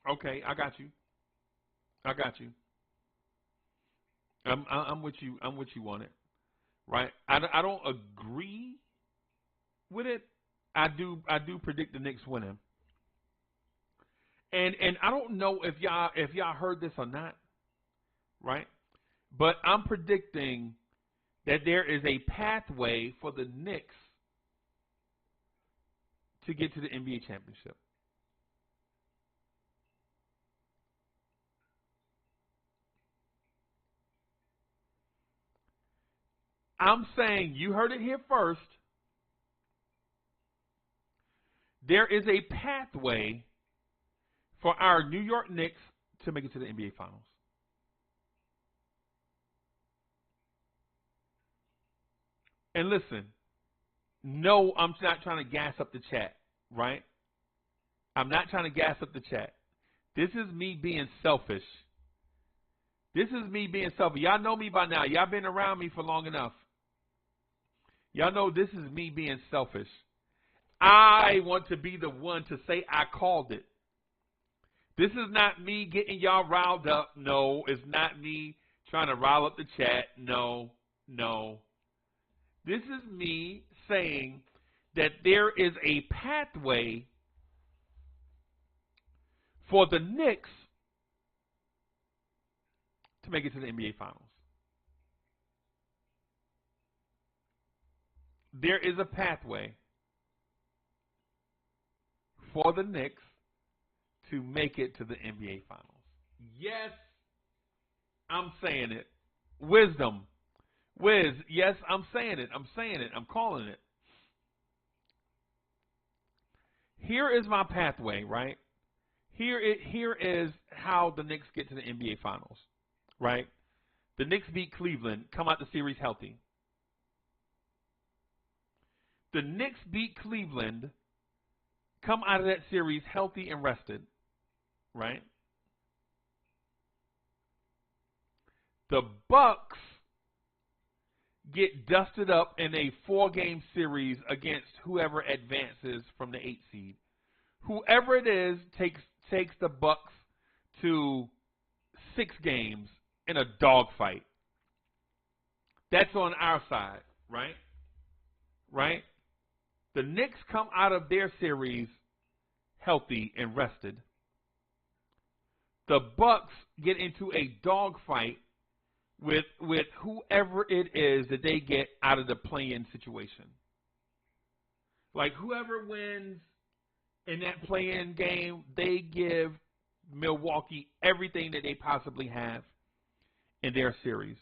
[SPEAKER 1] Okay, I got you. I'm with you. I'm with you on it. Right? I don't agree with it. I do predict the Knicks winning. And I don't know if y'all heard this or not, right? But I'm predicting that there is a pathway for the Knicks to get to the NBA championship. I'm saying, you heard it here first, there is a pathway for our New York Knicks to make it to the NBA Finals. And listen, no, I'm not trying to gas up the chat, right? I'm not trying to gas up the chat. This is me being selfish. Y'all know me by now. Y'all been around me for long enough. Y'all know this is me being selfish. I want to be the one to say I called it. This is not me getting y'all riled up. No, it's not me trying to rile up the chat. No. This is me saying that there is a pathway for the Knicks to make it to the NBA Finals. There is a pathway for the Knicks to make it to the NBA Finals. Yes, I'm saying it. Wisdom. Wiz, yes, I'm saying it. I'm calling it. Here is my pathway, right? Here is how the Knicks get to the NBA Finals, right? The Knicks beat Cleveland, come out the series healthy. The Knicks beat Cleveland, come out of that series healthy and rested, right? The Bucks get dusted up in a 4-game series against whoever advances from the 8th seed. Whoever it is takes the Bucks to 6 games in a dogfight. That's on our side, right? Right? The Knicks come out of their series healthy and rested. The Bucks get into a dogfight with whoever it is that they get out of the play-in situation. Like, whoever wins in that play-in game, they give Milwaukee everything that they possibly have in their series.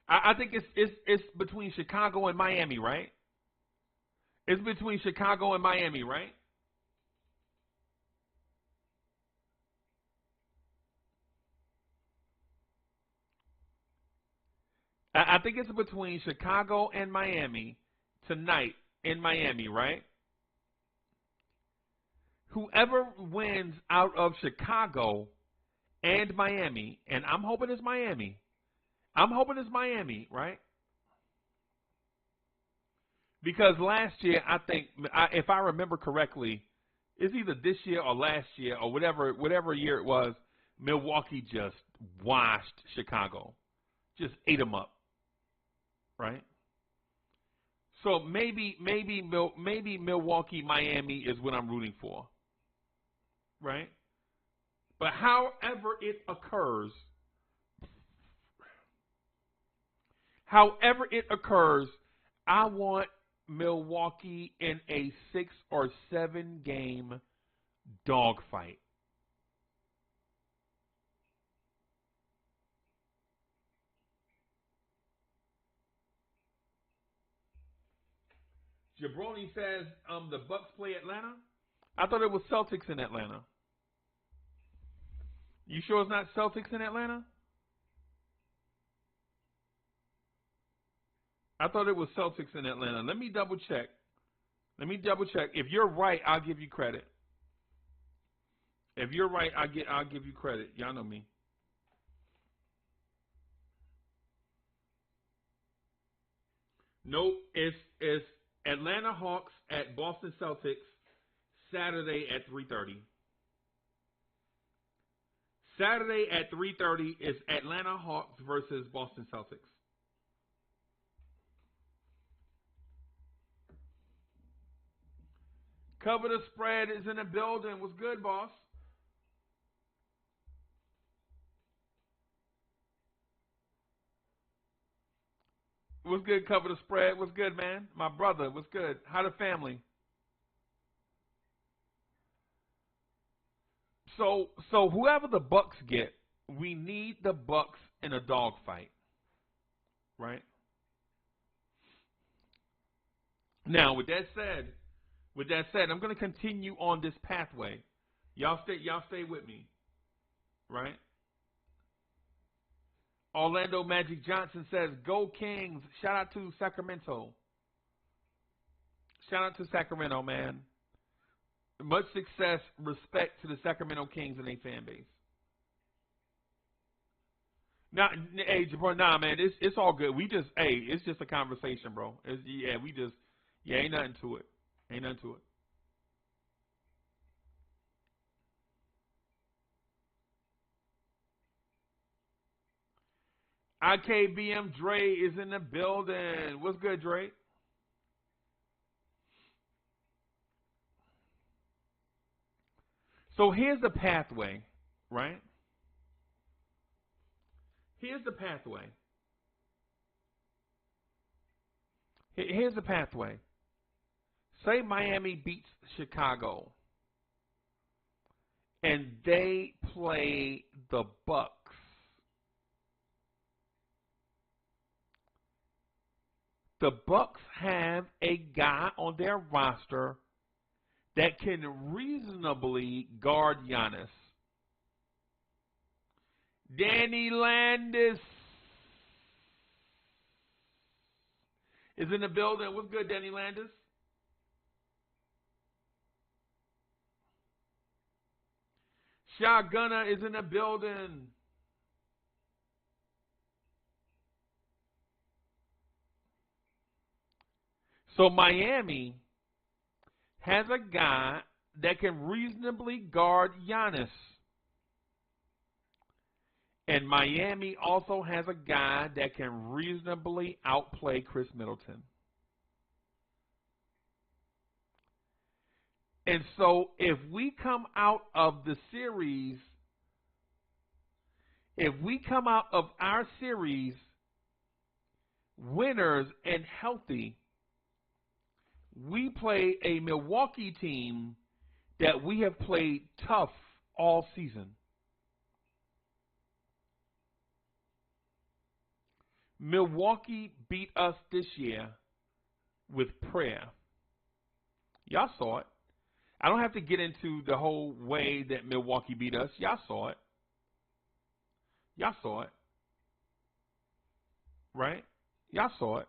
[SPEAKER 1] I think it's between Chicago and Miami, right? It's between Chicago and Miami, right? I think it's between Chicago and Miami tonight in Miami, right? Whoever wins out of Chicago and Miami, and I'm hoping it's Miami. Right? Because last year, I think, if I remember correctly, it's either this year or last year or whatever year it was, Milwaukee just washed Chicago. Just ate them up. Right? So maybe Milwaukee, Miami is what I'm rooting for. Right? But however it occurs, I want Milwaukee in a 6 or 7 game dogfight. Jabroni says the Bucks play Atlanta. I thought it was Celtics in Atlanta. You sure it's not Celtics in Atlanta? I thought it was Celtics in Atlanta. Let me double check. If you're right, I'll give you credit. If you're right, I'll give you credit. Y'all know me. Nope. It's Atlanta Hawks at Boston Celtics Saturday at 3:30. Saturday at 3:30 is Atlanta Hawks versus Boston Celtics. Cover the Spread is in the building. What's good, boss? What's good, Cover the Spread? What's good, man? My brother, what's good? How the family? So whoever the Bucks get, we need the Bucks in a dogfight, right? Now, with that said, I'm going to continue on this pathway. Y'all stay with me, right? Orlando Magic Johnson says, "Go Kings!" Shout out to Sacramento. Shout out to Sacramento, man. Much success, respect to the Sacramento Kings and their fan base. Nah, hey, Jabbar, nah, man, it's all good. It's just a conversation, bro. Ain't nothing to it. Ain't nothing to it. IKBM Dre is in the building. What's good, Dre? So here's the pathway, right? Here's the pathway. Here's the pathway. Say Miami beats Chicago, and they play the Bucks. The Bucks have a guy on their roster that can reasonably guard Giannis. Danny Landis is in the building. What's good, Danny Landis? Shotgunner is in the building. So Miami has a guy that can reasonably guard Giannis. And Miami also has a guy that can reasonably outplay Chris Middleton. And so if we come out of the series, if we come out of our series winners and healthy, we play a Milwaukee team that we have played tough all season. Milwaukee beat us this year with prayer. Y'all saw it. I don't have to get into the whole way that Milwaukee beat us. Y'all saw it. Y'all saw it. Right? Y'all saw it.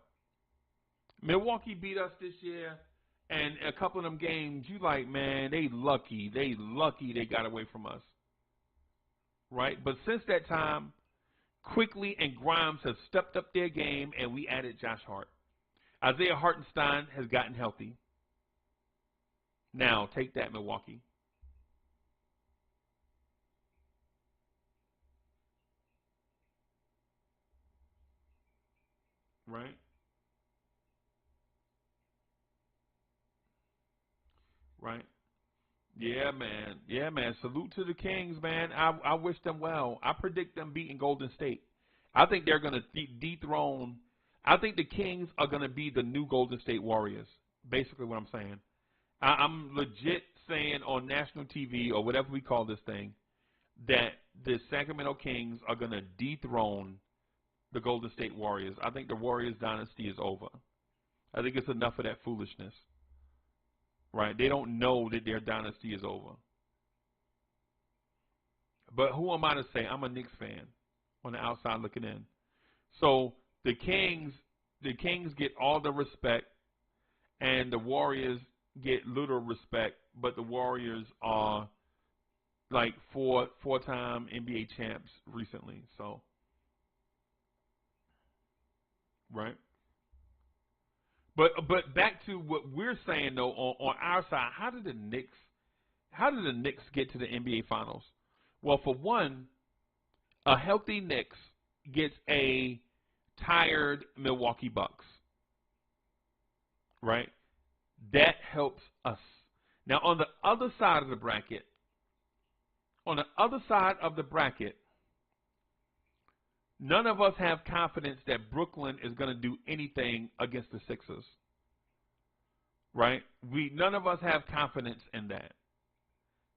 [SPEAKER 1] Milwaukee beat us this year, and a couple of them games, you like, man, they lucky they got away from us. Right? But since that time, Quickly and Grimes have stepped up their game, and we added Josh Hart. Isaiah Hartenstein has gotten healthy. Now, take that, Milwaukee. Right? Right? Yeah, man. Yeah, man. Salute to the Kings, man. I wish them well. I predict them beating Golden State. I think they're going to dethrone. I think the Kings are going to be the new Golden State Warriors. Basically what I'm saying. I'm legit saying on national TV or whatever we call this thing that the Sacramento Kings are going to dethrone the Golden State Warriors. I think the Warriors dynasty is over. I think it's enough of that foolishness. Right? They don't know that their dynasty is over. But who am I to say? I'm a Knicks fan on the outside looking in. So the Kings get all the respect, and the Warriors get little respect. But the Warriors are like four-time NBA champs recently. So, right? But back to what we're saying though on our side, how did the Knicks get to the NBA Finals? Well, for one, a healthy Knicks gets a tired Milwaukee Bucks. Right? That helps us. Now on the other side of the bracket, none of us have confidence that Brooklyn is going to do anything against the Sixers. Right? None of us have confidence in that.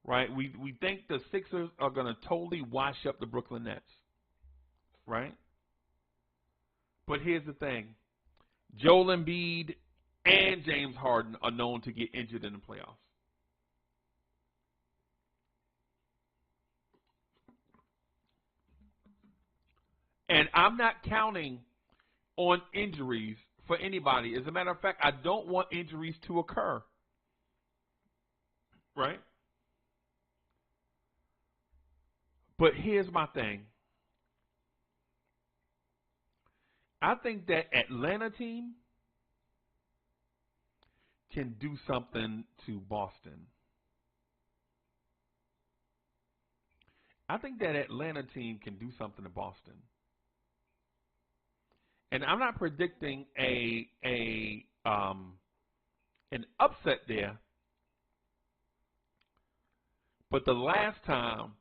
[SPEAKER 1] Right? We think the Sixers are going to totally wash up the Brooklyn Nets. Right? But here's the thing. Joel Embiid and James Harden are known to get injured in the playoffs. And I'm not counting on injuries for anybody. As a matter of fact, I don't want injuries to occur. Right? But here's my thing. I think that Atlanta team can do something to Boston. I think that Atlanta team can do something to Boston. And I'm not predicting an upset there. But the last time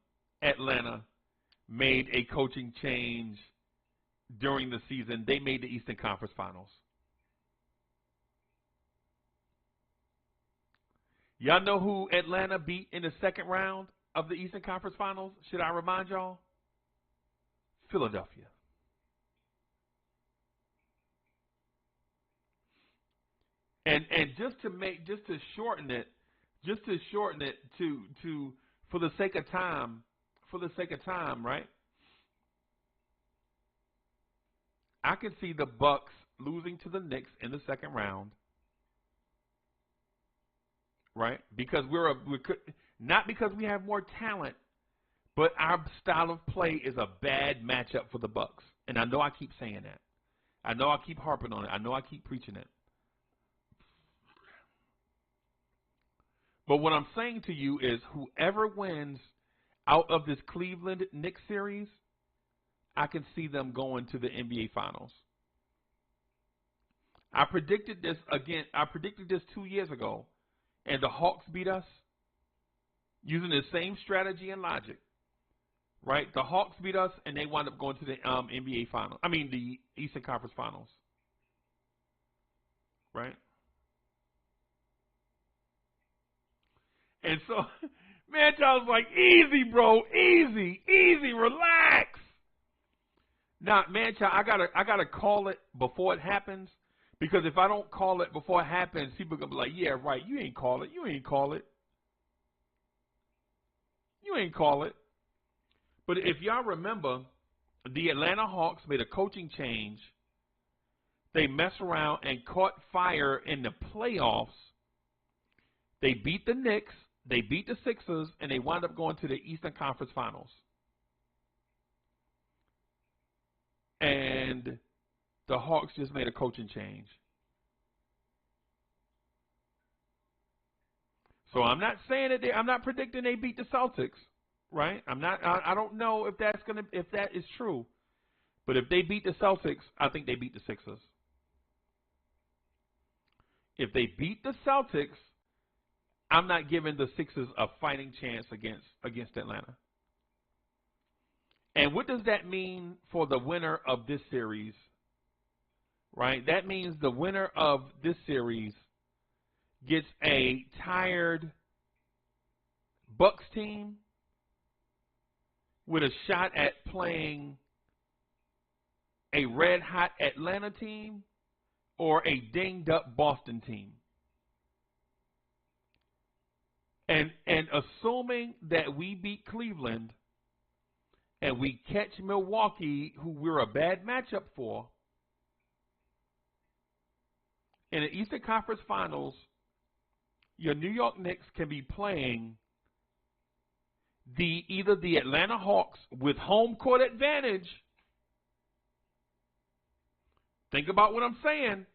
[SPEAKER 1] Atlanta made a coaching change during the season, they made the Eastern Conference Finals. Y'all know who Atlanta beat in the second round of the Eastern Conference Finals? Should I remind y'all? Philadelphia. And just to shorten it to for the sake of time, right? I can see the Bucks losing to the Knicks in the second round. Right? Because not because we have more talent, but our style of play is a bad matchup for the Bucks. And I know I keep saying that. I know I keep harping on it. I know I keep preaching it. But what I'm saying to you is whoever wins out of this Cleveland Knicks series, I can see them going to the NBA Finals. I predicted this 2 years ago, and the Hawks beat us using the same strategy and logic. Right? The Hawks beat us, and they wound up going to the NBA Finals. I mean, the Eastern Conference Finals. Right? And so, man, I was like, easy, bro, easy, relax. Now, man, child, I gotta call it before it happens, because if I don't call it before it happens, people are gonna be like, yeah, right, you ain't call it. But if y'all remember, the Atlanta Hawks made a coaching change. They messed around and caught fire in the playoffs. They beat the Knicks, they beat the Sixers, and they wound up going to the Eastern Conference Finals. And the Hawks just made a coaching change. So I'm not saying that I'm not predicting they beat the Celtics, right? I don't know if that is true. But if they beat the Celtics, I think they beat the Sixers. If they beat the Celtics, I'm not giving the Sixers a fighting chance against Atlanta. And what does that mean for the winner of this series? Right? That means the winner of this series gets a tired Bucks team with a shot at playing a red-hot Atlanta team or a dinged-up Boston team. And assuming that we beat Cleveland and we catch Milwaukee, who we're a bad matchup for, in the Eastern Conference Finals, your New York Knicks can be playing either the Atlanta Hawks with home court advantage. Think about what I'm saying.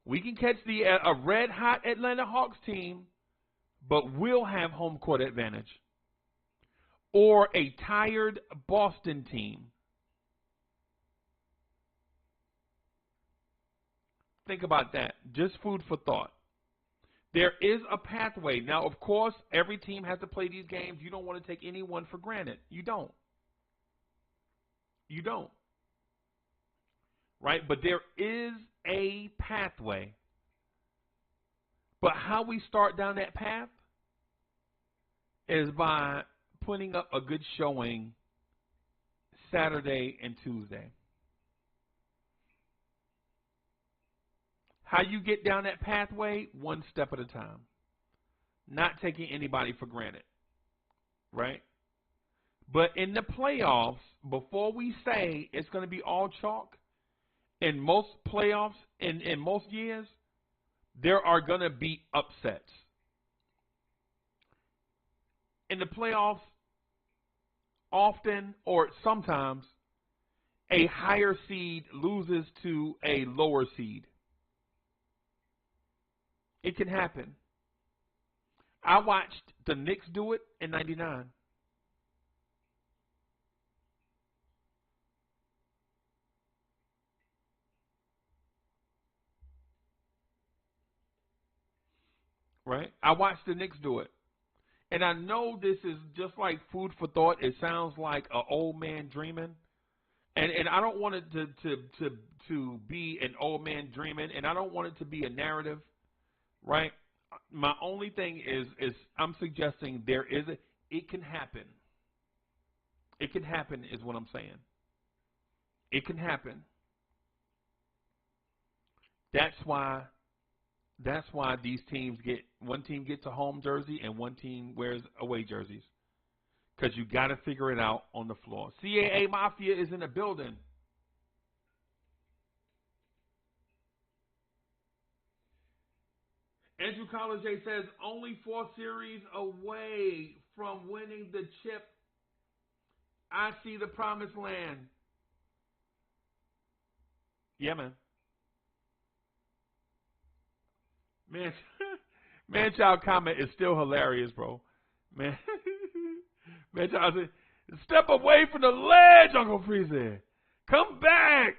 [SPEAKER 1] We can catch a red-hot Atlanta Hawks team, but we'll have home court advantage. Or a tired Boston team. Think about that. Just food for thought. There is a pathway. Now, of course, every team has to play these games. You don't want to take anyone for granted. You don't. You don't. Right? But there is a pathway. But how we start down that path is by putting up a good showing Saturday and Tuesday. How you get down that pathway? One step at a time. Not taking anybody for granted. Right? But in the playoffs, before we say it's going to be all chalk, in most playoffs, in most years, there are going to be upsets. In the playoffs, often or sometimes, a higher seed loses to a lower seed. It can happen. I watched the Knicks do it in '99. Right? I watched the Knicks do it. And I know this is just like food for thought. It sounds like an old man dreaming. And I don't want it to be an old man dreaming, and I don't want it to be a narrative. Right? My only thing is I'm suggesting it can happen. It can happen is what I'm saying. It can happen. That's why these teams one team gets a home jersey and one team wears away jerseys. Because you got to figure it out on the floor. CAA Mafia is in the building. Andrew College says, only 4 series away from winning the chip. I see the promised land. Yeah, man. Man-child comment is still hilarious, bro. Man-child said, step away from the ledge, Uncle Freezy. Come back.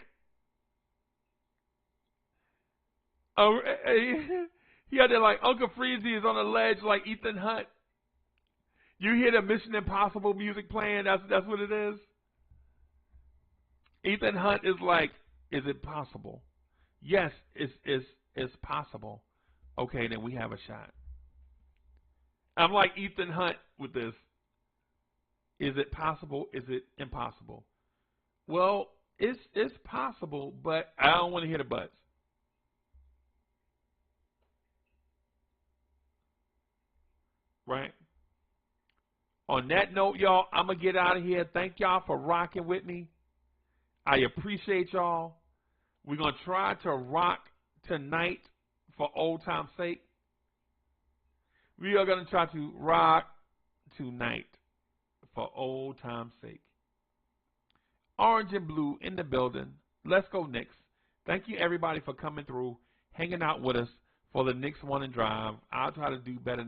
[SPEAKER 1] He had that like Uncle Freezy is on the ledge like Ethan Hunt. You hear the Mission Impossible music playing, that's what it is. Ethan Hunt is like, is it possible? Yes, it's possible. Okay, then we have a shot. I'm like Ethan Hunt with this. Is it possible? Is it impossible? Well, it's possible, but I don't want to hear the buts. Right? On that note, y'all, I'm going to get out of here. Thank y'all for rocking with me. I appreciate y'all. We're going to try to rock tonight for old time's sake. We are going to try to rock tonight for old time's sake. Orange and blue in the building. Let's go Knicks. Thank you, everybody, for coming through, hanging out with us for the Knicks One and Drive. I'll try to do better